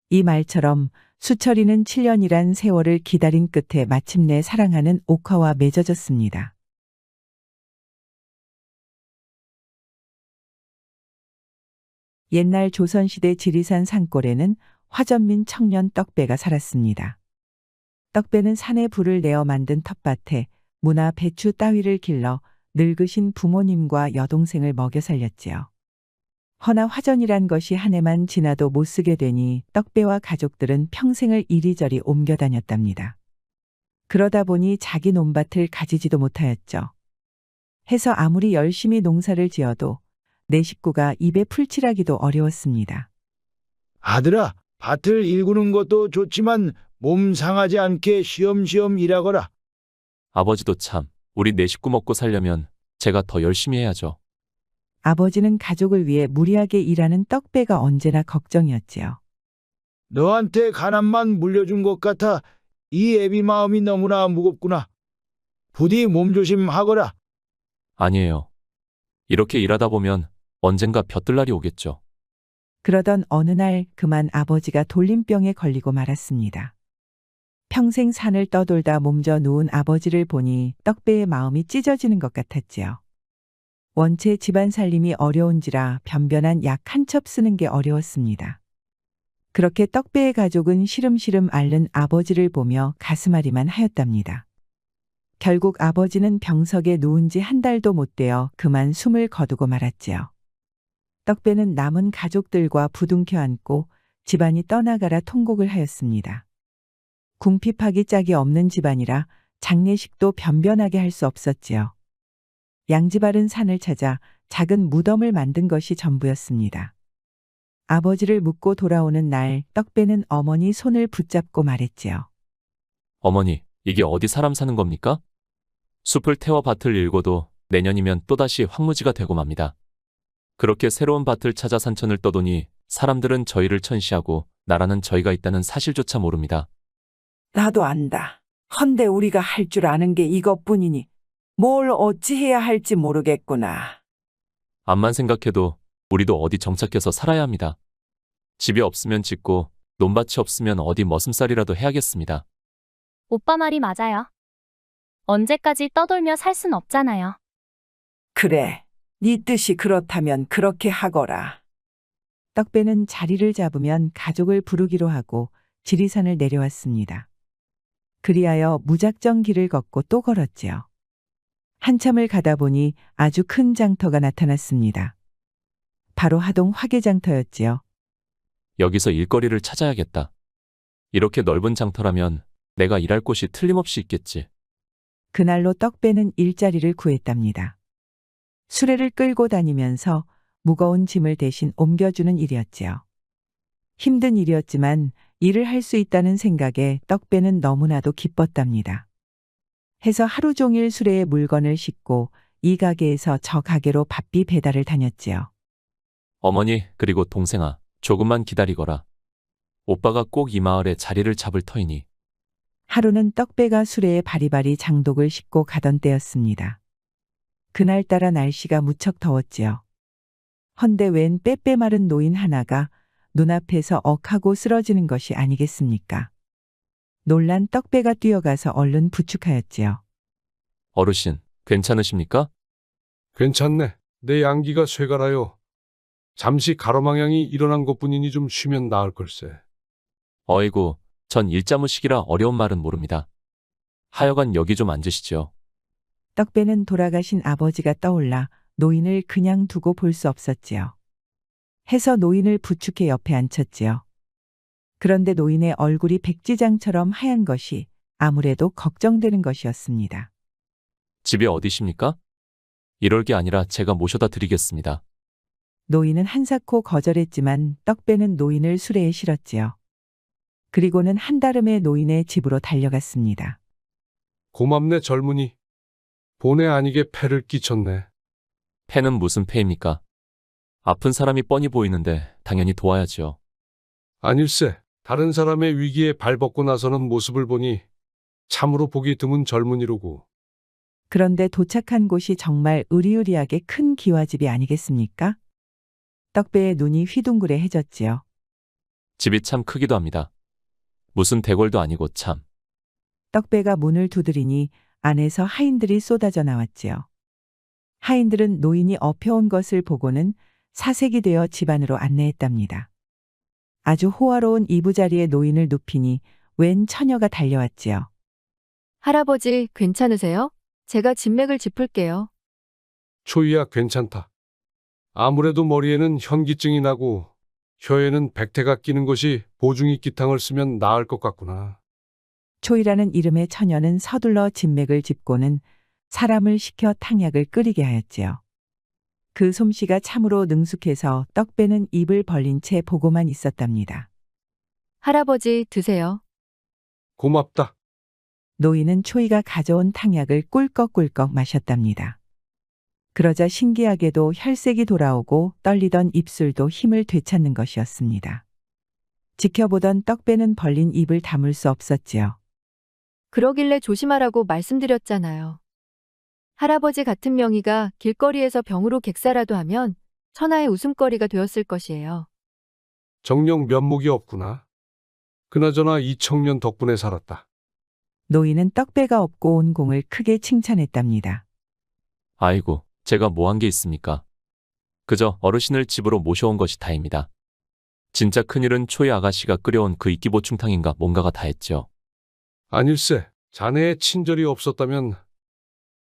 이 말처럼 수철이는 7년이란 세월을 기다린 끝에 마침내 사랑하는 옥화와 맺어졌습니다. 옛날 조선시대 지리산 산골에는 화전민 청년 떡배가 살았습니다. 떡배는 산에 불을 내어 만든 텃밭에 무나 배추 따위를 길러 늙으신 부모님과 여동생을 먹여 살렸지요. 허나 화전이란 것이 한 해만 지나도 못 쓰게 되니 떡배와 가족들은 평생을 이리저리 옮겨 다녔답니다. 그러다 보니 자기 논밭을 가지지도 못하였죠. 해서 아무리 열심히 농사를 지어도 내 식구가 입에 풀칠하기도 어려웠습니다. 아들아, 밭을 일구는 것도 좋지만 몸 상하지 않게 쉬엄쉬엄 일하거라. 아버지도 참, 우리 네 식구 먹고 살려면 제가 더 열심히 해야죠. 아버지는 가족을 위해 무리하게 일하는 떡배가 언제나 걱정이었지요. 너한테 가난만 물려준 것 같아 이 애비 마음이 너무나 무겁구나. 부디 몸조심하거라. 아니에요. 이렇게 일하다 보면 언젠가 벼뜰 날이 오겠죠. 그러던 어느 날 그만 아버지가 돌림병에 걸리고 말았습니다. 평생 산을 떠돌다 몸져 누운 아버지를 보니 떡배의 마음이 찢어지는 것 같았지요. 원체 집안 살림이 어려운지라 변변한 약 한 첩 쓰는 게 어려웠습니다. 그렇게 떡배의 가족은 시름시름 앓는 아버지를 보며 가슴앓이만 하였답니다. 결국 아버지는 병석에 누운 지 한 달도 못 되어 그만 숨을 거두고 말았지요. 떡배는 남은 가족들과 부둥켜 안고 집안이 떠나가라 통곡을 하였습니다. 궁핍하기 짝이 없는 집안이라 장례식도 변변하게 할 수 없었지요. 양지바른 산을 찾아 작은 무덤을 만든 것이 전부였습니다. 아버지를 묻고 돌아오는 날 떡배는 어머니 손을 붙잡고 말했지요. 어머니, 이게 어디 사람 사는 겁니까? 숲을 태워 밭을 일궈도 내년이면 또다시 황무지가 되고 맙니다. 그렇게 새로운 밭을 찾아 산천을 떠도니 사람들은 저희를 천시하고 나라는 저희가 있다는 사실조차 모릅니다. 나도 안다. 헌데 우리가 할 줄 아는 게 이것뿐이니 뭘 어찌해야 할지 모르겠구나. 암만 생각해도 우리도 어디 정착해서 살아야 합니다. 집이 없으면 짓고 논밭이 없으면 어디 머슴살이라도 해야겠습니다. 오빠 말이 맞아요. 언제까지 떠돌며 살 순 없잖아요. 그래, 네 뜻이 그렇다면 그렇게 하거라. 떡배는 자리를 잡으면 가족을 부르기로 하고 지리산을 내려왔습니다. 그리하여 무작정 길을 걷고 또 걸었지요. 한참을 가다 보니 아주 큰 장터가 나타났습니다. 바로 하동 화계장터였지요. 여기서 일거리를 찾아야겠다. 이렇게 넓은 장터라면 내가 일할 곳이 틀림없이 있겠지. 그날로 떡배는 일자리를 구했답니다. 수레를 끌고 다니면서 무거운 짐을 대신 옮겨주는 일이었지요. 힘든 일이었지만 일을 할 수 있다는 생각에 떡배는 너무나도 기뻤답니다. 해서 하루 종일 수레에 물건을 싣고 이 가게에서 저 가게로 바삐 배달을 다녔지요. 어머니, 그리고 동생아, 조금만 기다리거라. 오빠가 꼭 이 마을에 자리를 잡을 터이니. 하루는 떡배가 수레에 바리바리 장독을 싣고 가던 때였습니다. 그날따라 날씨가 무척 더웠지요. 헌데 웬 빼빼 마른 노인 하나가 눈앞에서 억하고 쓰러지는 것이 아니겠습니까? 놀란 떡배가 뛰어가서 얼른 부축하였지요. 어르신, 괜찮으십니까? 괜찮네. 내 양기가 쇠가라요. 잠시 가로망양이 일어난 것뿐이니 좀 쉬면 나을 걸세. 어이구, 전 일자무식이라 어려운 말은 모릅니다. 하여간 여기 좀 앉으시죠. 떡배는 돌아가신 아버지가 떠올라 노인을 그냥 두고 볼 수 없었지요. 해서 노인을 부축해 옆에 앉혔지요. 그런데 노인의 얼굴이 백지장처럼 하얀 것이 아무래도 걱정되는 것이었습니다. 집이 어디십니까? 이럴 게 아니라 제가 모셔다 드리겠습니다. 노인은 한사코 거절했지만 떡배는 노인을 수레에 실었지요. 그리고는 한달음에 노인의 집으로 달려갔습니다. 고맙네 젊은이. 본의 아니게 패를 끼쳤네. 패는 무슨 패입니까? 아픈 사람이 뻔히 보이는데 당연히 도와야지요. 아닐세. 다른 사람의 위기에 발벗고 나서는 모습을 보니 참으로 보기 드문 젊은이로구. 그런데 도착한 곳이 정말 으리으리하게 큰 기와집이 아니겠습니까? 떡배의 눈이 휘둥그레해졌지요. 집이 참 크기도 합니다. 무슨 대궐도 아니고 참. 떡배가 문을 두드리니 안에서 하인들이 쏟아져 나왔지요. 하인들은 노인이 업혀온 것을 보고는 사색이 되어 집 안으로 안내했답니다. 아주 호화로운 이부자리에 노인을 눕히니 웬 처녀가 달려왔지요. 할아버지, 괜찮으세요? 제가 진맥을 짚을게요. 초이야 괜찮다. 아무래도 머리에는 현기증이 나고 혀에는 백태가 끼는 것이 보중이 기탕을 쓰면 나을 것 같구나. 초이라는 이름의 처녀는 서둘러 진맥을 짚고는 사람을 시켜 탕약을 끓이게 하였지요. 그 솜씨가 참으로 능숙해서 떡배는 입을 벌린 채 보고만 있었답니다. 할아버지, 드세요. 고맙다. 노인은 초이가 가져온 탕약을 꿀꺽꿀꺽 마셨답니다. 그러자 신기하게도 혈색이 돌아오고 떨리던 입술도 힘을 되찾는 것이었습니다. 지켜보던 떡배는 벌린 입을 다물 수 없었지요. 그러길래 조심하라고 말씀드렸잖아요. 할아버지 같은 명의가 길거리에서 병으로 객사라도 하면 천하의 웃음거리가 되었을 것이에요. 정녕 면목이 없구나. 그나저나 이 청년 덕분에 살았다. 노인은 떡배가 업고 온 공을 크게 칭찬했답니다. 아이고, 제가 뭐 한 게 있습니까? 그저 어르신을 집으로 모셔온 것이 다입니다. 진짜 큰일은 초이 아가씨가 끓여온 그 이끼보충탕인가 뭔가가 다 했죠. 아닐세. 자네의 친절이 없었다면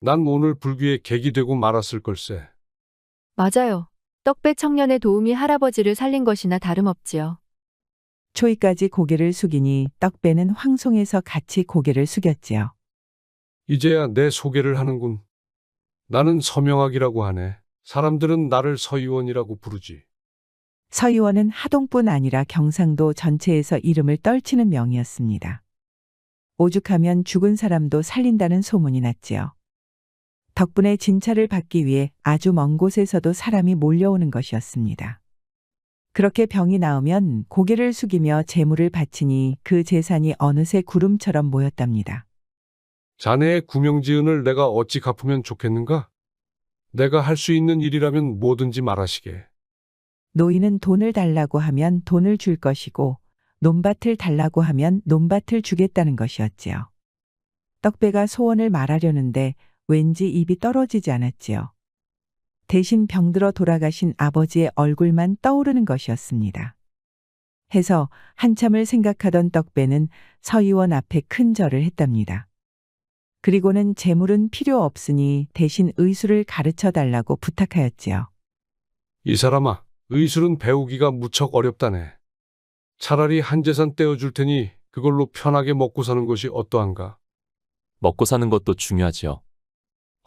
난 오늘 불귀에 객이 되고 말았을 걸세. 맞아요. 떡배 청년의 도움이 할아버지를 살린 것이나 다름없지요. 초이까지 고개를 숙이니 떡배는 황송해서 같이 고개를 숙였지요. 이제야 내 소개를 하는군. 나는 서명학이라고 하네. 사람들은 나를 서의원이라고 부르지. 서의원은 하동뿐 아니라 경상도 전체에서 이름을 떨치는 명이었습니다. 오죽하면 죽은 사람도 살린다는 소문이 났지요. 덕분에 진찰을 받기 위해 아주 먼 곳에서도 사람이 몰려오는 것이었습니다. 그렇게 병이 나으면 고개를 숙이며 제물을 바치니 그 재산이 어느새 구름처럼 모였답니다. 자네의 구명지은을 내가 어찌 갚으면 좋겠는가? 내가 할 수 있는 일이라면 뭐든지 말하시게. 노인은 돈을 달라고 하면 돈을 줄 것이고 논밭을 달라고 하면 논밭을 주겠다는 것이었지요. 떡배가 소원을 말하려는데 왠지 입이 떨어지지 않았지요. 대신 병들어 돌아가신 아버지의 얼굴만 떠오르는 것이었습니다. 해서 한참을 생각하던 떡배는 서의원 앞에 큰 절을 했답니다. 그리고는 재물은 필요 없으니 대신 의술을 가르쳐 달라고 부탁하였지요. 이 사람아, 의술은 배우기가 무척 어렵다네. 차라리 한 재산 떼어줄 테니 그걸로 편하게 먹고 사는 것이 어떠한가? 먹고 사는 것도 중요하지요.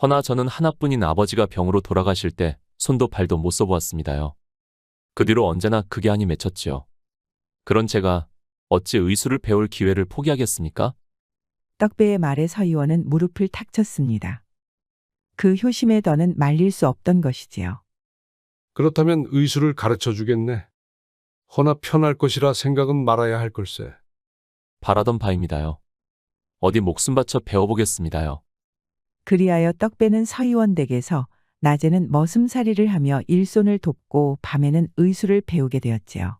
허나 저는 하나뿐인 아버지가 병으로 돌아가실 때 손도 발도 못 써보았습니다요. 그 뒤로 언제나 그게 한이 맺혔지요. 그런 제가 어찌 의술을 배울 기회를 포기하겠습니까? 떡배의 말에 서의원은 무릎을 탁 쳤습니다. 그 효심에 더는 말릴 수 없던 것이지요. 그렇다면 의술을 가르쳐 주겠네. 허나 편할 것이라 생각은 말아야 할 걸세. 바라던 바입니다요. 어디 목숨 바쳐 배워보겠습니다요. 그리하여 떡배는 서의원 댁에서 낮에는 머슴살이를 하며 일손을 돕고 밤에는 의술을 배우게 되었지요.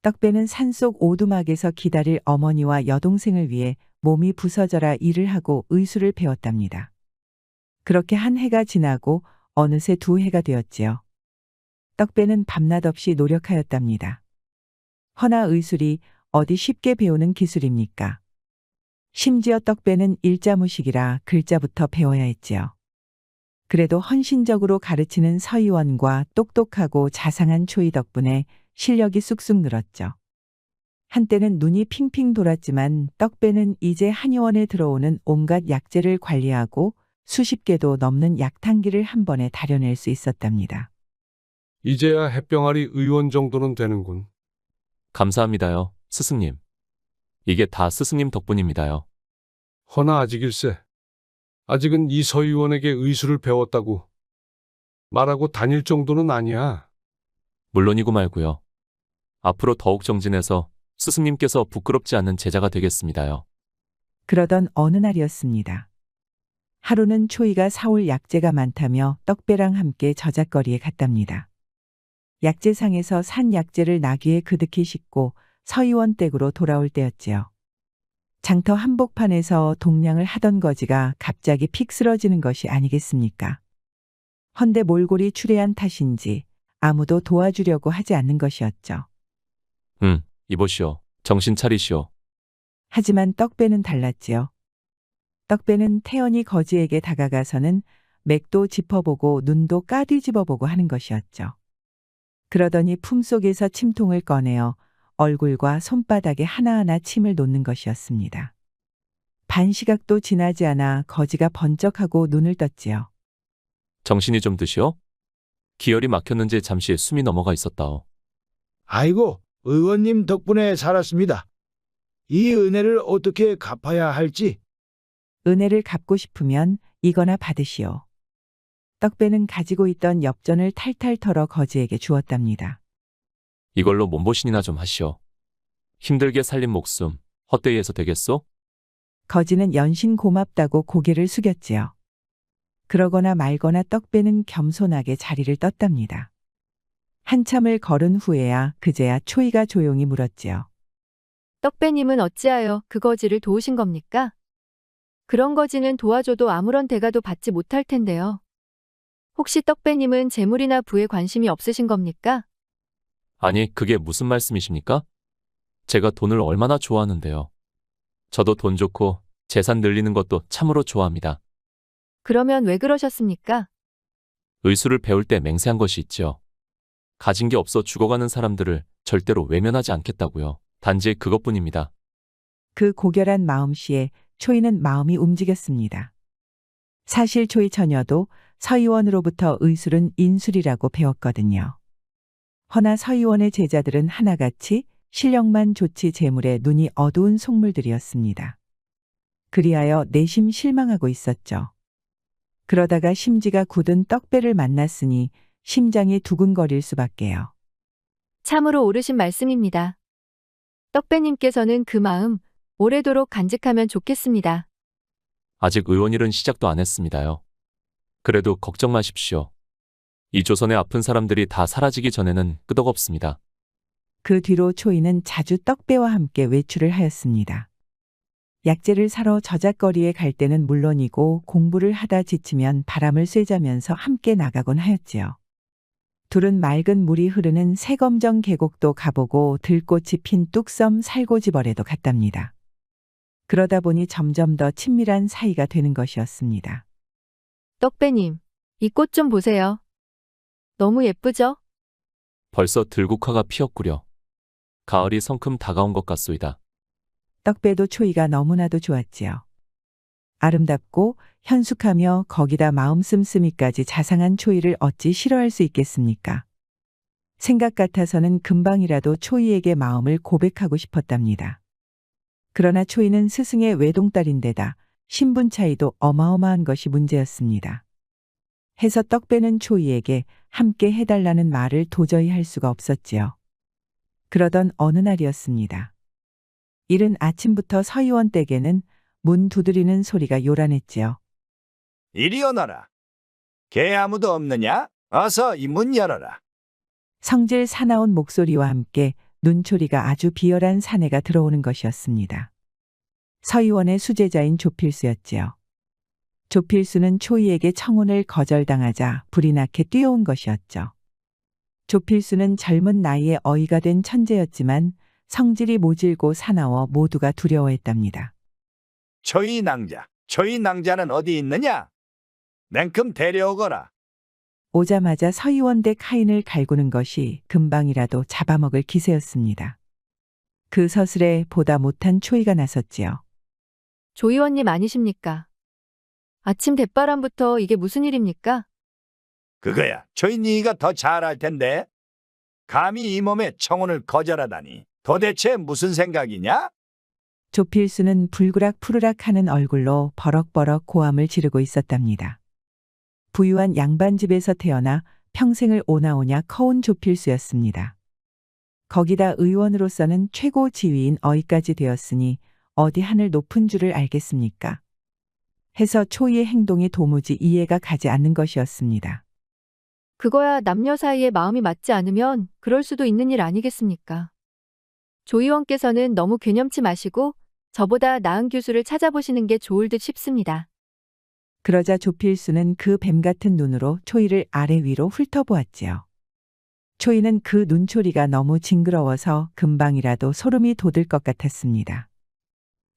떡배는 산속 오두막에서 기다릴 어머니와 여동생을 위해 몸이 부서져라 일을 하고 의술을 배웠답니다. 그렇게 한 해가 지나고 어느새 두 해가 되었지요. 떡배는 밤낮 없이 노력하였답니다. 허나 의술이 어디 쉽게 배우는 기술입니까? 심지어 떡배는 일자무식이라 글자부터 배워야 했지요. 그래도 헌신적으로 가르치는 서의원과 똑똑하고 자상한 초이 덕분에 실력이 쑥쑥 늘었죠. 한때는 눈이 핑핑 돌았지만 떡배는 이제 한의원에 들어오는 온갖 약재를 관리하고 수십 개도 넘는 약탕기를 한 번에 다려낼 수 있었답니다. 이제야 햇병아리 의원 정도는 되는군. 감사합니다요, 스승님. 이게 다 스승님 덕분입니다요. 허나 아직일세. 아직은 이 서의원에게 의술을 배웠다고 말하고 다닐 정도는 아니야. 물론이고 말고요. 앞으로 더욱 정진해서 스승님께서 부끄럽지 않는 제자가 되겠습니다요. 그러던 어느 날이었습니다. 하루는 초이가 사올 약재가 많다며 떡배랑 함께 저작거리에 갔답니다. 약재상에서 산 약재를 나귀에 그득히 싣고 서의원 댁으로 돌아올 때였지요. 장터 한복판에서 동냥을 하던 거지가 갑자기 픽 쓰러지는 것이 아니겠습니까? 헌데 몰골이 추레한 탓인지 아무도 도와주려고 하지 않는 것이었죠. 이보시오. 정신 차리시오. 하지만 떡배는 달랐지요. 떡배는 태연히 거지에게 다가가서는 맥도 짚어보고 눈도 까뒤집어보고 하는 것이었죠. 그러더니 품속에서 침통을 꺼내어 얼굴과 손바닥에 하나하나 침을 놓는 것이었습니다. 반시각도 지나지 않아 거지가 번쩍하고 눈을 떴지요. 정신이 좀 드시오? 기혈이 막혔는지 잠시 숨이 넘어가 있었다오. 아이고, 의원님 덕분에 살았습니다. 이 은혜를 어떻게 갚아야 할지. 은혜를 갚고 싶으면 이거나 받으시오. 떡배는 가지고 있던 엽전을 탈탈 털어 거지에게 주었답니다. 이걸로 몸보신이나 좀 하시오. 힘들게 살린 목숨 헛되이 해서 되겠소? 거지는 연신 고맙다고 고개를 숙였지요. 그러거나 말거나 떡배는 겸손하게 자리를 떴답니다. 한참을 걸은 후에야 그제야 초이가 조용히 물었지요. 떡배님은 어찌하여 그 거지를 도우신 겁니까? 그런 거지는 도와줘도 아무런 대가도 받지 못할 텐데요. 혹시 떡배님은 재물이나 부에 관심이 없으신 겁니까? 아니, 그게 무슨 말씀이십니까? 제가 돈을 얼마나 좋아하는데요. 저도 돈 좋고 재산 늘리는 것도 참으로 좋아합니다. 그러면 왜 그러셨습니까? 의술을 배울 때 맹세한 것이 있지요. 가진 게 없어 죽어가는 사람들을 절대로 외면하지 않겠다고요. 단지 그것뿐입니다. 그 고결한 마음씨에 초이는 마음이 움직였습니다. 사실 초이 처녀도 서의원으로부터 의술은 인술이라고 배웠거든요. 허나 서의원의 제자들은 하나같이 실력만 좋지 재물에 눈이 어두운 속물들이었습니다. 그리하여 내심 실망하고 있었죠. 그러다가 심지가 굳은 떡배를 만났으니 심장이 두근거릴 수밖에요. 참으로 옳으신 말씀입니다. 떡배님께서는 그 마음 오래도록 간직하면 좋겠습니다. 아직 의원 일은 시작도 안 했습니다요. 그래도 걱정 마십시오. 이 조선의 아픈 사람들이 다 사라지기 전에는 끄덕없습니다. 그 뒤로 초이는 자주 떡배와 함께 외출을 하였습니다. 약재를 사러 저작거리에 갈 때는 물론이고 공부를 하다 지치면 바람을 쐬자면서 함께 나가곤 하였지요. 둘은 맑은 물이 흐르는 새검정 계곡도 가보고 들꽃이 핀 뚝섬 살고지벌에도 갔답니다. 그러다 보니 점점 더 친밀한 사이가 되는 것이었습니다. 떡배님, 이 꽃 좀 보세요. 너무 예쁘죠? 벌써 들국화가 피었구려. 가을이 성큼 다가온 것 같소이다. 떡배도 초이가 너무나도 좋았지요. 아름답고 현숙하며 거기다 마음 씀씀이까지 자상한 초이를 어찌 싫어할 수 있겠습니까? 생각 같아서는 금방이라도 초이에게 마음을 고백하고 싶었답니다. 그러나 초이는 스승의 외동딸인데다 신분 차이도 어마어마한 것이 문제였습니다. 해서 떡배는 초이에게 함께 해달라는 말을 도저히 할 수가 없었지요. 그러던 어느 날이었습니다. 이른 아침부터 서의원 댁에는 문 두드리는 소리가 요란했지요. 이리 오너라. 개 아무도 없느냐? 어서 이 문 열어라. 성질 사나운 목소리와 함께 눈초리가 아주 비열한 사내가 들어오는 것이었습니다. 서의원의 수제자인 조필수였지요. 조필수는 초이에게 청혼을 거절당하자 불이 나게 뛰어온 것이었죠. 조필수는 젊은 나이에 어이가 된 천재였지만 성질이 모질고 사나워 모두가 두려워했답니다. 초이 낭자는 어디 있느냐? 냉큼 데려오거라. 오자마자 서의원 댁 하인을 갈구는 것이 금방이라도 잡아먹을 기세였습니다. 그 서슬에 보다 못한 초이가 나섰지요. 조 의원님 아니십니까? 아침 대바람부터 이게 무슨 일입니까? 그거야 초이 네가 더 잘할 텐데. 감히 이 몸에 청혼을 거절하다니 도대체 무슨 생각이냐? 조필수는 불그락 푸르락 하는 얼굴로 버럭버럭 고함을 지르고 있었답니다. 부유한 양반집에서 태어나 평생을 오나오냐 커온 조필수였습니다. 거기다 의원으로서는 최고 지위인 어이까지 되었으니 어디 하늘 높은 줄을 알겠습니까? 해서 초이의 행동이 도무지 이해가 가지 않는 것이었습니다. 그거야 남녀 사이에 마음이 맞지 않으면 그럴 수도 있는 일 아니겠습니까? 조 의원께서는 너무 괴념치 마시고 저보다 나은 교수를 찾아보시는 게 좋을 듯 싶습니다. 그러자 조필수는 그 뱀 같은 눈으로 초이를 아래 위로 훑어보았지요. 초이는 그 눈초리가 너무 징그러워서 금방이라도 소름이 돋을 것 같았습니다.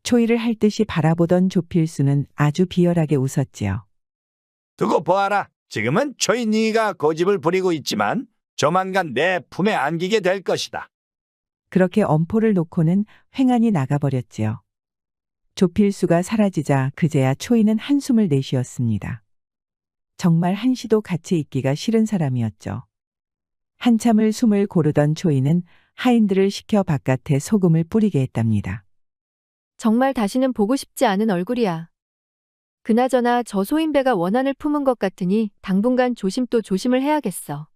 초이를 할 듯이 바라보던 조필수는 아주 비열하게 웃었지요. 두고 보아라. 지금은 초이 네가 고집을 부리고 있지만 조만간 내 품에 안기게 될 것이다. 그렇게 엄포를 놓고는 횡하니 나가버렸지요. 조필수가 사라지자 그제야 초이는 한숨을 내쉬었습니다. 정말 한시도 같이 있기가 싫은 사람이었죠. 한참을 숨을 고르던 초이는 하인들을 시켜 바깥에 소금을 뿌리게 했답니다. 정말 다시는 보고 싶지 않은 얼굴이야. 그나저나 저 소인배가 원한을 품은 것 같으니 당분간 조심 또 조심을 해야겠어.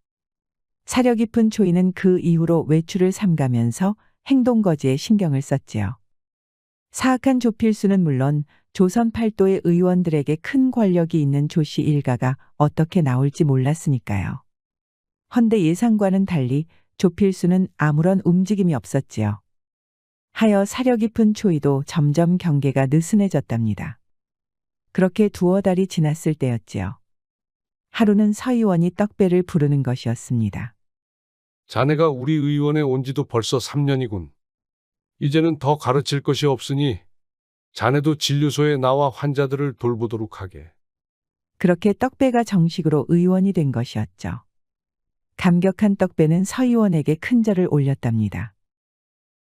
사려 깊은 초이는 그 이후로 외출을 삼가면서 행동거지에 신경을 썼지요. 사악한 조필수는 물론 조선 팔도의 의원들에게 큰 권력이 있는 조씨 일가가 어떻게 나올지 몰랐으니까요. 헌데 예상과는 달리 조필수는 아무런 움직임이 없었지요. 하여 사려 깊은 초이도 점점 경계가 느슨해졌답니다. 그렇게 두어 달이 지났을 때였지요. 하루는 서의원이 떡배를 부르는 것이었습니다. 자네가 우리 의원에 온 지도 벌써 3년이군. 이제는 더 가르칠 것이 없으니 자네도 진료소에 나와 환자들을 돌보도록 하게. 그렇게 떡배가 정식으로 의원이 된 것이었죠. 감격한 떡배는 서의원에게 큰 절을 올렸답니다.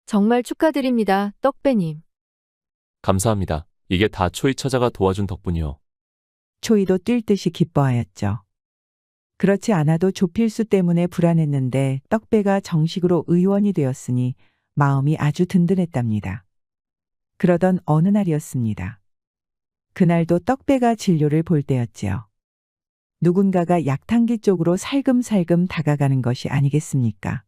정말 축하드립니다, 떡배님. 감사합니다. 이게 다 초이 처자가 도와준 덕분이요. 초이도 뛸 듯이 기뻐하였죠. 그렇지 않아도 조필수 때문에 불안했는데 떡배가 정식으로 의원이 되었으니 마음이 아주 든든했답니다. 그러던 어느 날이었습니다. 그날도 떡배가 진료를 볼 때였지요. 누군가가 약탕기 쪽으로 살금살금 다가가는 것이 아니겠습니까?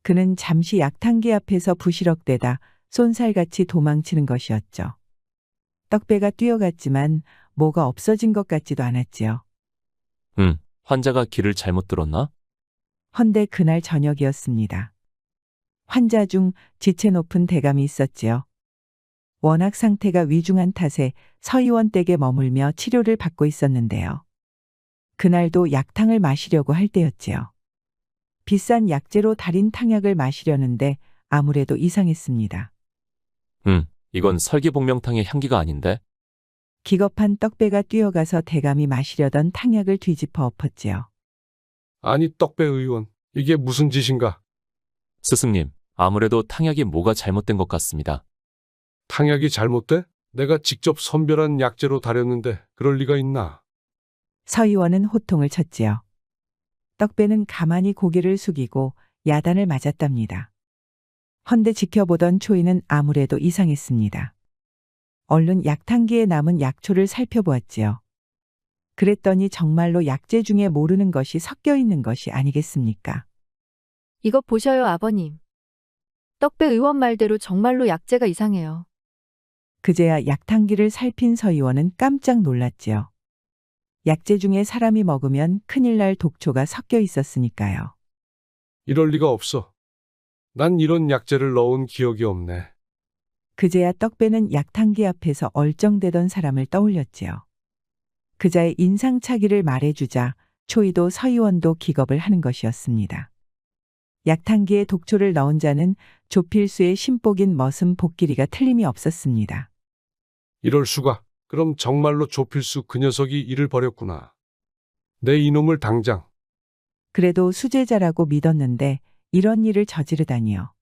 그는 잠시 약탕기 앞에서 부시럭대다 쏜살같이 도망치는 것이었죠. 떡배가 뛰어갔지만 뭐가 없어진 것 같지도 않았지요. 환자가 길을 잘못 들었나? 헌데 그날 저녁이었습니다. 환자 중 지체 높은 대감이 있었지요. 워낙 상태가 위중한 탓에 서의원 댁에 머물며 치료를 받고 있었는데요. 그날도 약탕을 마시려고 할 때였지요. 비싼 약재로 달인 탕약을 마시려는데 아무래도 이상했습니다. 이건 설기복명탕의 향기가 아닌데? 기겁한 떡배가 뛰어가서 대감이 마시려던 탕약을 뒤집어 엎었지요. 아니 떡배 의원, 이게 무슨 짓인가? 스승님, 아무래도 탕약이 뭐가 잘못된 것 같습니다. 탕약이 잘못돼? 내가 직접 선별한 약재로 다렸는데 그럴 리가 있나? 서의원은 호통을 쳤지요. 떡배는 가만히 고개를 숙이고 야단을 맞았답니다. 헌데 지켜보던 초이는 아무래도 이상했습니다. 얼른 약탕기에 남은 약초를 살펴보았지요. 그랬더니 정말로 약재 중에 모르는 것이 섞여 있는 것이 아니겠습니까? 이것 보셔요, 아버님. 떡배 의원 말대로 정말로 약재가 이상해요. 그제야 약탕기를 살핀 서의원은 깜짝 놀랐지요. 약재 중에 사람이 먹으면 큰일 날 독초가 섞여 있었으니까요. 이럴 리가 없어. 난 이런 약재를 넣은 기억이 없네. 그제야 떡배는 약탕기 앞에서 얼쩡대던 사람을 떠올렸지요. 그자의 인상차기를 말해주자 초이도 서의원도 기겁을 하는 것이었습니다. 약탕기에 독초를 넣은 자는 조필수의 신복인 머슴 복길이가 틀림이 없었습니다. 이럴 수가. 그럼 정말로 조필수 그 녀석이 일을 벌였구나. 내 이놈을 당장. 그래도 수제자라고 믿었는데 이런 일을 저지르다니요.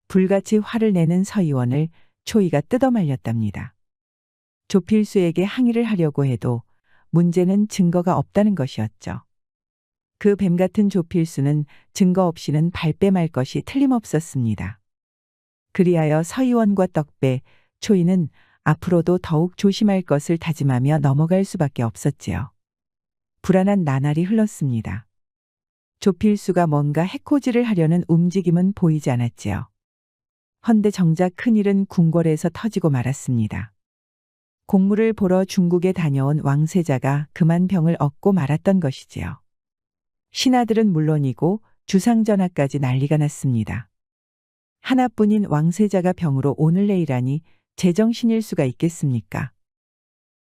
불같이 화를 내는 서의원을 초이가 뜯어말렸답니다. 조필수에게 항의를 하려고 해도 문제는 증거가 없다는 것이었죠. 그 뱀 같은 조필수는 증거 없이는 발뺌할 것이 틀림없었습니다. 그리하여 서의원과 떡배, 초이는 앞으로도 더욱 조심할 것을 다짐하며 넘어갈 수밖에 없었지요. 불안한 나날이 흘렀습니다. 조필수가 뭔가 해코지를 하려는 움직임은 보이지 않았지요. 헌데 정작 큰일은 궁궐에서 터지고 말았습니다. 공무를 보러 중국에 다녀온 왕세자가 그만 병을 얻고 말았던 것이지요. 신하들은 물론이고 주상전하까지 난리가 났습니다. 하나뿐인 왕세자가 병으로 오늘 내일하니 제정신일 수가 있겠습니까?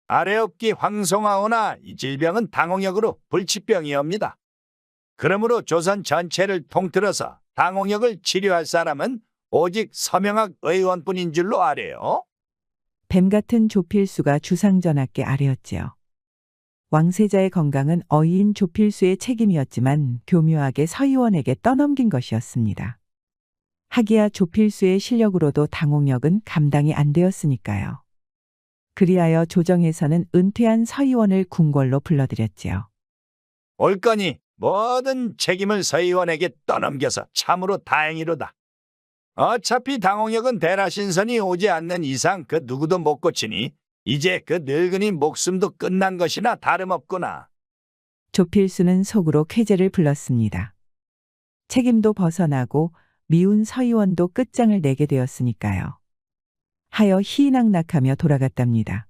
아래옵기 황송하오나 이 질병은 당홍역으로 불치병이옵니다. 그러므로 조선 전체를 통틀어서 당홍역을 치료할 사람은 오직 서명학 의원뿐인 줄로 아래요. 뱀 같은 조필수가 주상전하께 아뢰었지요. 왕세자의 건강은 어이인 조필수의 책임이었지만 교묘하게 서의원에게 떠넘긴 것이었습니다. 하기야 조필수의 실력으로도 당홍역은 감당이 안 되었으니까요. 그리하여 조정에서는 은퇴한 서의원을 궁궐로 불러들였지요. 옳거니 모든 책임을 서의원에게 떠넘겨서 참으로 다행이로다. 어차피 당홍역은 대라신선이 오지 않는 이상 그 누구도 못 고치니 이제 그 늙은이 목숨도 끝난 것이나 다름없구나. 조필수는 속으로 쾌재를 불렀습니다. 책임도 벗어나고 미운 서의원도 끝장을 내게 되었으니까요. 하여 희낙낙하며 돌아갔답니다.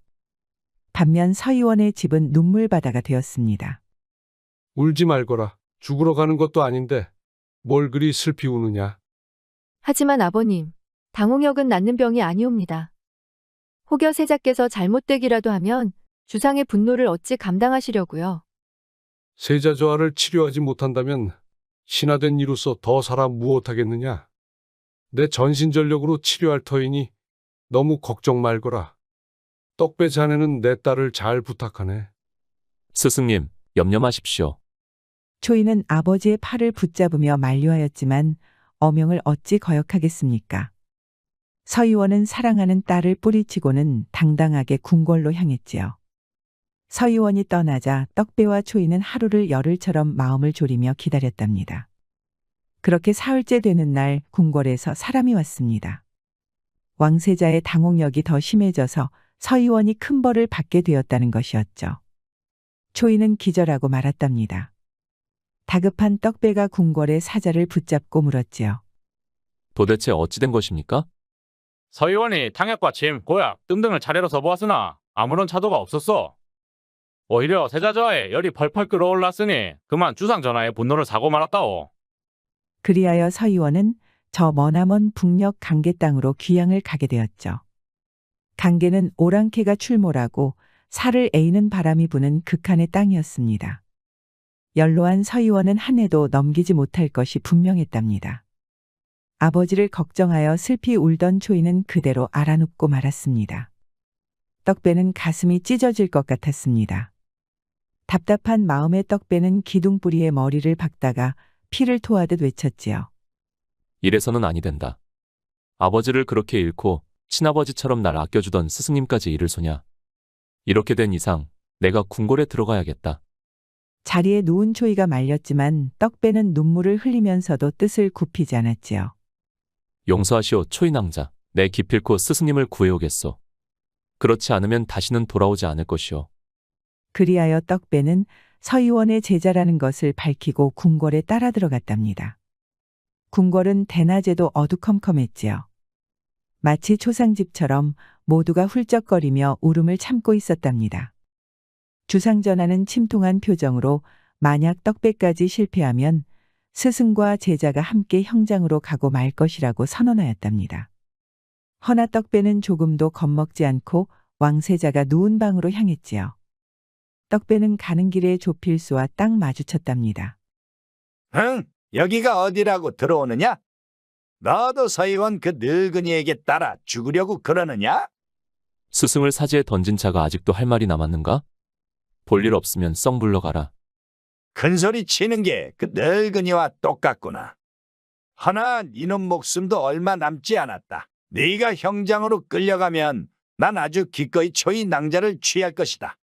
반면 서의원의 집은 눈물바다가 되었습니다. 울지 말거라. 죽으러 가는 것도 아닌데 뭘 그리 슬피 우느냐. 하지만 아버님, 당홍역은 낫는 병이 아니옵니다. 혹여 세자께서 잘못되기라도 하면 주상의 분노를 어찌 감당하시려고요. 세자 저하를 치료하지 못한다면 신하된 이로서 더 살아 무엇하겠느냐. 내 전신전력으로 치료할 터이니 너무 걱정 말거라. 떡배 자네는 내 딸을 잘 부탁하네. 스승님, 염려 마십시오. 초이는 아버지의 팔을 붙잡으며 만류하였지만 어명을 어찌 거역하겠습니까? 서의원은 사랑하는 딸을 뿌리치고는 당당하게 궁궐로 향했지요. 서의원이 떠나자 떡배와 초이는 하루를 열흘처럼 마음을 졸이며 기다렸답니다. 그렇게 사흘째 되는 날 궁궐에서 사람이 왔습니다. 왕세자의 당홍역이 더 심해져서 서의원이 큰 벌을 받게 되었다는 것이었죠. 초이는 기절하고 말았답니다. 다급한 떡배가 궁궐의 사자를 붙잡고 물었지요. 도대체 어찌된 것입니까? 서의원이 탕약과 침, 고약, 뜸 등을 차례로 서보았으나 아무런 차도가 없었어. 오히려 세자저하에 열이 펄펄 끓어올랐으니 그만 주상전하의 분노를 사고 말았다오. 그리하여 서의원은 저 머나먼 북녘 강계 땅으로 귀향을 가게 되었죠. 강계는 오랑캐가 출몰하고 살을 에이는 바람이 부는 극한의 땅이었습니다. 연로한 서의원은 한 해도 넘기지 못할 것이 분명했답니다. 아버지를 걱정하여 슬피 울던 초이는 그대로 알아눕고 말았습니다. 떡배는 가슴이 찢어질 것 같았습니다. 답답한 마음의 떡배는 기둥뿌리에 머리를 박다가 피를 토하듯 외쳤지요. 이래서는 아니 된다. 아버지를 그렇게 잃고 친아버지처럼 날 아껴주던 스승님까지 잃을 소냐. 이렇게 된 이상 내가 궁궐에 들어가야겠다. 자리에 누운 초이가 말렸지만 떡배는 눈물을 흘리면서도 뜻을 굽히지 않았지요. 용서하시오 초인왕자. 내 기필코 스승님을 구해오겠소. 그렇지 않으면 다시는 돌아오지 않을 것이오. 그리하여 떡배는 서의원의 제자라는 것을 밝히고 궁궐에 따라 들어갔답니다. 궁궐은 대낮에도 어두컴컴했지요. 마치 초상집처럼 모두가 훌쩍거리며 울음을 참고 있었답니다. 주상전하는 침통한 표정으로 만약 떡배까지 실패하면 스승과 제자가 함께 형장으로 가고 말 것이라고 선언하였답니다. 허나 떡배는 조금도 겁먹지 않고 왕세자가 누운 방으로 향했지요. 떡배는 가는 길에 조필수와 딱 마주쳤답니다. 응? 여기가 어디라고 들어오느냐? 너도 서의원 그 늙은이에게 따라 죽으려고 그러느냐? 스승을 사지에 던진 자가 아직도 할 말이 남았는가? 볼일 없으면 썩 물러가라. 큰소리 치는 게 그 늙은이와 똑같구나. 허나 이놈 목숨도 얼마 남지 않았다. 네가 형장으로 끌려가면 난 아주 기꺼이 초이 낭자를 취할 것이다.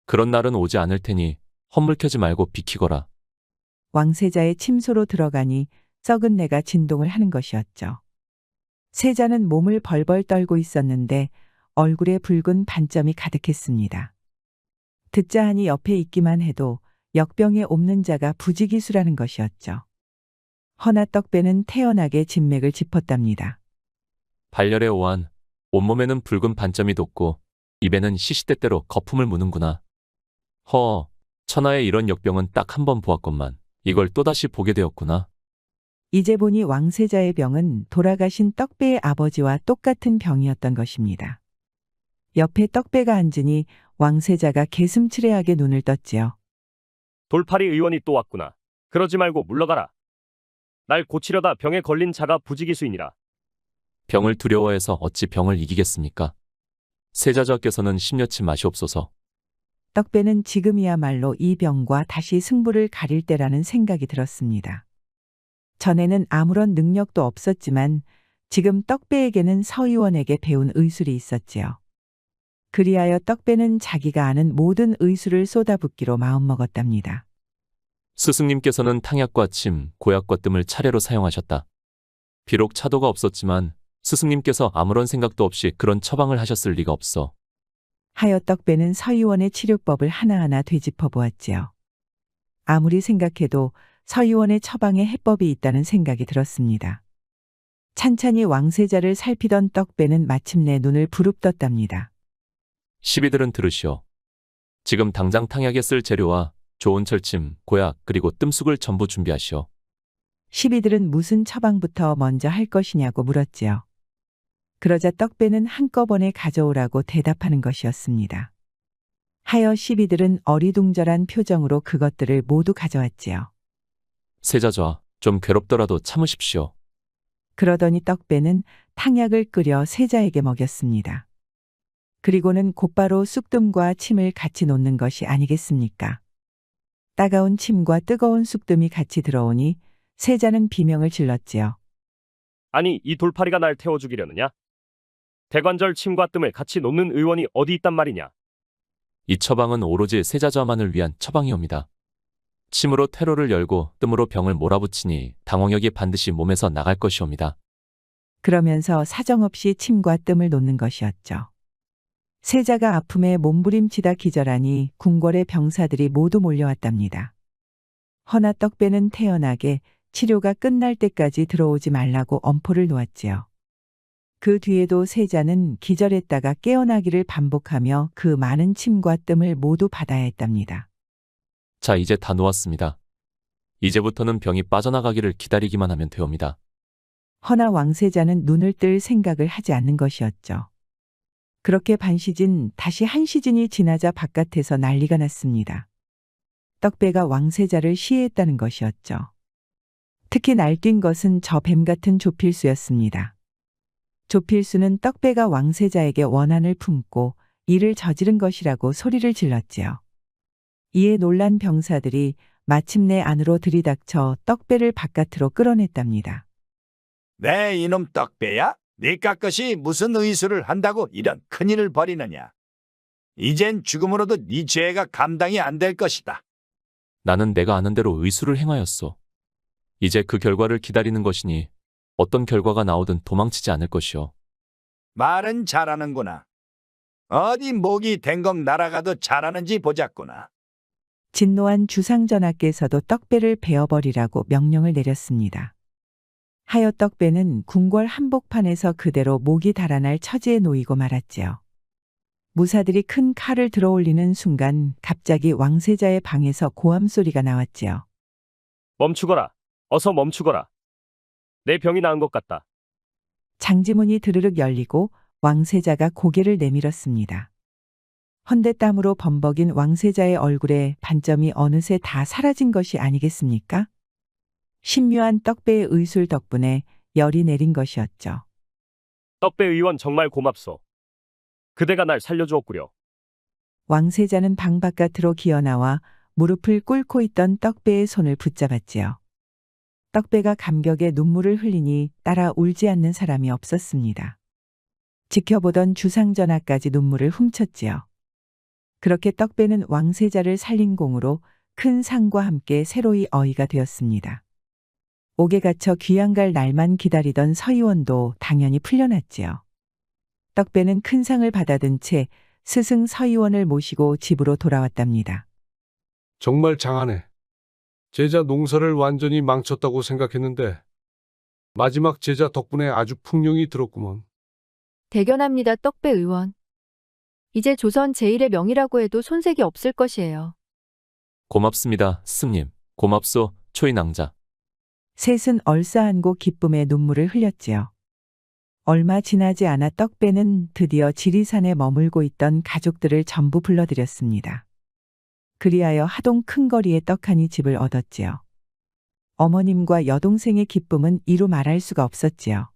그런 날은 오지 않을 테니 헛물켜지 말고 비키거라. 왕세자의 침소로 들어가니 썩은 내가 진동을 하는 것이었죠. 세자는 몸을 벌벌 떨고 있었는데 얼굴에 붉은 반점이 가득했습니다. 듣자 하니 옆에 있기만 해도 역병에 옵는 자가 부지기수라는 것이었죠. 허나 떡배는 태연하게 진맥을 짚었답니다. 발열에 오한 온몸에는 붉은 반점이 돋고 입에는 시시때때로 거품을 무는구나. 허, 천하에 이런 역병은 딱 한 번 보았건만 이걸 또다시 보게 되었구나. 이제 보니 왕세자의 병은 돌아가신 떡배의 아버지와 똑같은 병이었던 것입니다. 옆에 떡배가 앉으니 왕세자가 개슴츠레하게 눈을 떴지요. 돌팔이 의원이 또 왔구나. 그러지 말고 물러가라. 날 고치려다 병에 걸린 자가 부지기수이니라. 병을 두려워해서 어찌 병을 이기겠습니까? 세자저께서는 심려치 마시옵소서. 떡배는 지금이야말로 이 병과 다시 승부를 가릴 때라는 생각이 들었습니다. 전에는 아무런 능력도 없었지만 지금 떡배에게는 서의원에게 배운 의술이 있었지요. 그리하여 떡배는 자기가 아는 모든 의술을 쏟아붓기로 마음먹었답니다. 스승님께서는 탕약과 침, 고약과 뜸을 차례로 사용하셨다. 비록 차도가 없었지만 스승님께서 아무런 생각도 없이 그런 처방을 하셨을 리가 없어. 하여 떡배는 서의원의 치료법을 하나하나 되짚어 보았지요. 아무리 생각해도 서의원의 처방에 해법이 있다는 생각이 들었습니다. 찬찬히 왕세자를 살피던 떡배는 마침내 눈을 부릅떴답니다. 시비들은 들으시오. 지금 당장 탕약에 쓸 재료와 좋은 철침, 고약 그리고 뜸숙을 전부 준비하시오. 시비들은 무슨 처방부터 먼저 할 것이냐고 물었지요. 그러자 떡배는 한꺼번에 가져오라고 대답하는 것이었습니다. 하여 시비들은 어리둥절한 표정으로 그것들을 모두 가져왔지요. 세자좌, 좀 괴롭더라도 참으십시오. 그러더니 떡배는 탕약을 끓여 세자에게 먹였습니다. 그리고는 곧바로 쑥뜸과 침을 같이 놓는 것이 아니겠습니까? 따가운 침과 뜨거운 쑥뜸이 같이 들어오니 세자는 비명을 질렀지요. 아니, 이 돌팔이가 날 태워 죽이려느냐? 대관절 침과 뜸을 같이 놓는 의원이 어디 있단 말이냐? 이 처방은 오로지 세자좌만을 위한 처방이옵니다. 침으로 퇴로를 열고 뜸으로 병을 몰아붙이니 당홍역이 반드시 몸에서 나갈 것이옵니다. 그러면서 사정없이 침과 뜸을 놓는 것이었죠. 세자가 아픔에 몸부림치다 기절하니 궁궐의 병사들이 모두 몰려왔답니다. 허나 떡배는 태연하게 치료가 끝날 때까지 들어오지 말라고 엄포를 놓았지요. 그 뒤에도 세자는 기절했다가 깨어나기를 반복하며 그 많은 침과 뜸을 모두 받아야 했답니다. 자, 이제 다 놓았습니다. 이제부터는 병이 빠져나가기를 기다리기만 하면 되옵니다. 허나 왕세자는 눈을 뜰 생각을 하지 않는 것이었죠. 그렇게 반시진 다시 한 시즌이 지나자 바깥에서 난리가 났습니다. 떡배가 왕세자를 시해했다는 것이었죠. 특히 날뛴 것은 저 뱀 같은 조필수였습니다. 조필수는 떡배가 왕세자에게 원한을 품고 이를 저지른 것이라고 소리를 질렀지요. 이에 놀란 병사들이 마침내 안으로 들이닥쳐 떡배를 바깥으로 끌어냈답니다. 네, 이놈 떡배야? 네 깎것이 무슨 의술을 한다고 이런 큰일을 벌이느냐? 이젠 죽음으로도 네 죄가 감당이 안 될 것이다. 나는 내가 아는 대로 의술을 행하였소. 이제 그 결과를 기다리는 것이니 어떤 결과가 나오든 도망치지 않을 것이오. 말은 잘하는구나. 어디 목이 댕검 날아가도 잘하는지 보자꾸나. 진노한 주상전하께서도 떡배를 베어버리라고 명령을 내렸습니다. 하여 떡배는 궁궐 한복판에서 그대로 목이 달아날 처지에 놓이고 말았지요. 무사들이 큰 칼을 들어올리는 순간 갑자기 왕세자의 방에서 고함 소리가 나왔지요. 멈추거라. 어서 멈추거라. 내 병이 나은 것 같다. 장지문이 드르륵 열리고 왕세자가 고개를 내밀었습니다. 헌데 땀으로 범벅인 왕세자의 얼굴에 반점이 어느새 다 사라진 것이 아니겠습니까? 신묘한 떡배의 의술 덕분에 열이 내린 것이었죠. 떡배 의원 정말 고맙소. 그대가 날 살려주었구려. 왕세자는 방 바깥으로 기어나와 무릎을 꿇고 있던 떡배의 손을 붙잡았지요. 떡배가 감격에 눈물을 흘리니 따라 울지 않는 사람이 없었습니다. 지켜보던 주상전하까지 눈물을 훔쳤지요. 그렇게 떡배는 왕세자를 살린 공으로 큰 상과 함께 새로이 어이가 되었습니다. 옥에 갇혀 귀양갈 날만 기다리던 서의원도 당연히 풀려났지요. 떡배는 큰 상을 받아든 채 스승 서의원을 모시고 집으로 돌아왔답니다. 정말 장하네. 제자 농사를 완전히 망쳤다고 생각했는데 마지막 제자 덕분에 아주 풍령이 들었구먼. 대견합니다, 떡배 의원. 이제 조선 제1의 명이라고 해도 손색이 없을 것이에요. 고맙습니다, 스승님. 고맙소, 초인왕자. 셋은 얼싸안고 기쁨의 눈물을 흘렸지요. 얼마 지나지 않아 떡배는 드디어 지리산에 머물고 있던 가족들을 전부 불러들였습니다. 그리하여 하동 큰 거리에 떡하니 집을 얻었지요. 어머님과 여동생의 기쁨은 이루 말할 수가 없었지요.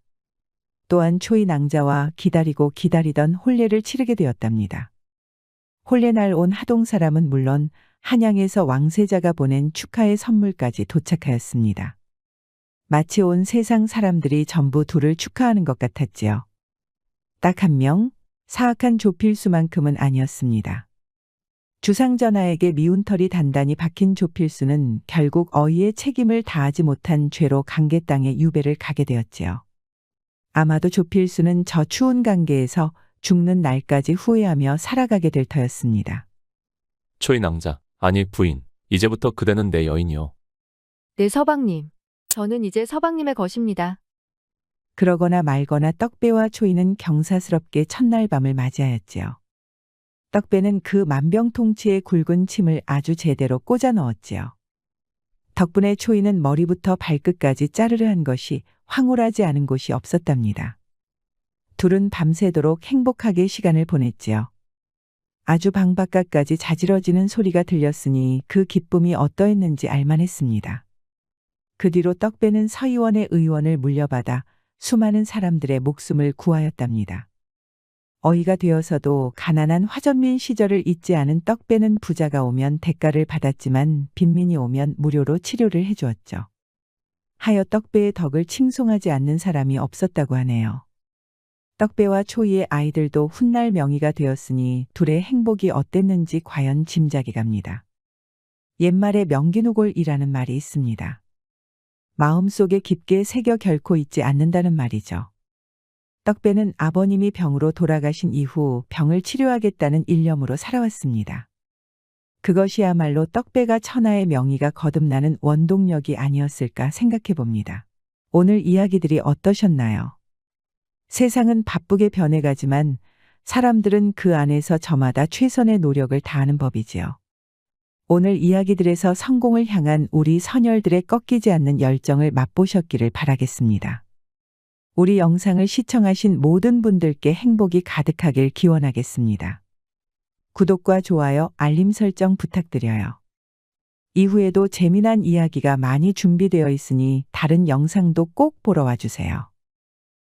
또한 초인왕자와 기다리고 기다리던 혼례를 치르게 되었답니다. 혼례날 온 하동 사람은 물론 한양에서 왕세자가 보낸 축하의 선물까지 도착하였습니다. 마치 온 세상 사람들이 전부 둘을 축하하는 것 같았지요. 딱 한 명, 사악한 조필수만큼은 아니었습니다. 주상전하에게 미운 털이 단단히 박힌 조필수는 결국 어이의 책임을 다하지 못한 죄로 강계 땅에 유배를 가게 되었지요. 아마도 조필수는 저 추운 강계에서 죽는 날까지 후회하며 살아가게 될 터였습니다. 초인왕자, 아니 부인, 이제부터 그대는 내 여인이요. 네, 서방님. 저는 이제 서방님의 것입니다. 그러거나 말거나 떡배와 초이는 경사스럽게 첫날 밤을 맞이하였지요. 떡배는 그 만병통치의 굵은 침을 아주 제대로 꽂아 넣었지요. 덕분에 초이는 머리부터 발끝까지 짜르르한 것이 황홀하지 않은 곳이 없었답니다. 둘은 밤새도록 행복하게 시간을 보냈지요. 아주 방 바깥까지 자지러지는 소리가 들렸으니 그 기쁨이 어떠했는지 알만했습니다. 그 뒤로 떡배는 서의원의 의원을 물려받아 수많은 사람들의 목숨을 구하였답니다. 어이가 되어서도 가난한 화전민 시절을 잊지 않은 떡배는 부자가 오면 대가를 받았지만 빈민이 오면 무료로 치료를 해주었죠. 하여 떡배의 덕을 칭송하지 않는 사람이 없었다고 하네요. 떡배와 초이의 아이들도 훗날 명의가 되었으니 둘의 행복이 어땠는지 과연 짐작이 갑니다. 옛말에 명기누골이라는 말이 있습니다. 마음속에 깊게 새겨 결코 잊지 않는다는 말이죠. 떡배는 아버님이 병으로 돌아가신 이후 병을 치료하겠다는 일념으로 살아왔습니다. 그것이야말로 떡배가 천하의 명의가 거듭나는 원동력이 아니었을까 생각해 봅니다. 오늘 이야기들이 어떠셨나요? 세상은 바쁘게 변해가지만 사람들은 그 안에서 저마다 최선의 노력을 다하는 법이지요. 오늘 이야기들에서 성공을 향한 우리 선열들의 꺾이지 않는 열정을 맛보셨기를 바라겠습니다. 우리 영상을 시청하신 모든 분들께 행복이 가득하길 기원하겠습니다. 구독과 좋아요, 알림 설정 부탁드려요. 이후에도 재미난 이야기가 많이 준비되어 있으니 다른 영상도 꼭 보러 와주세요.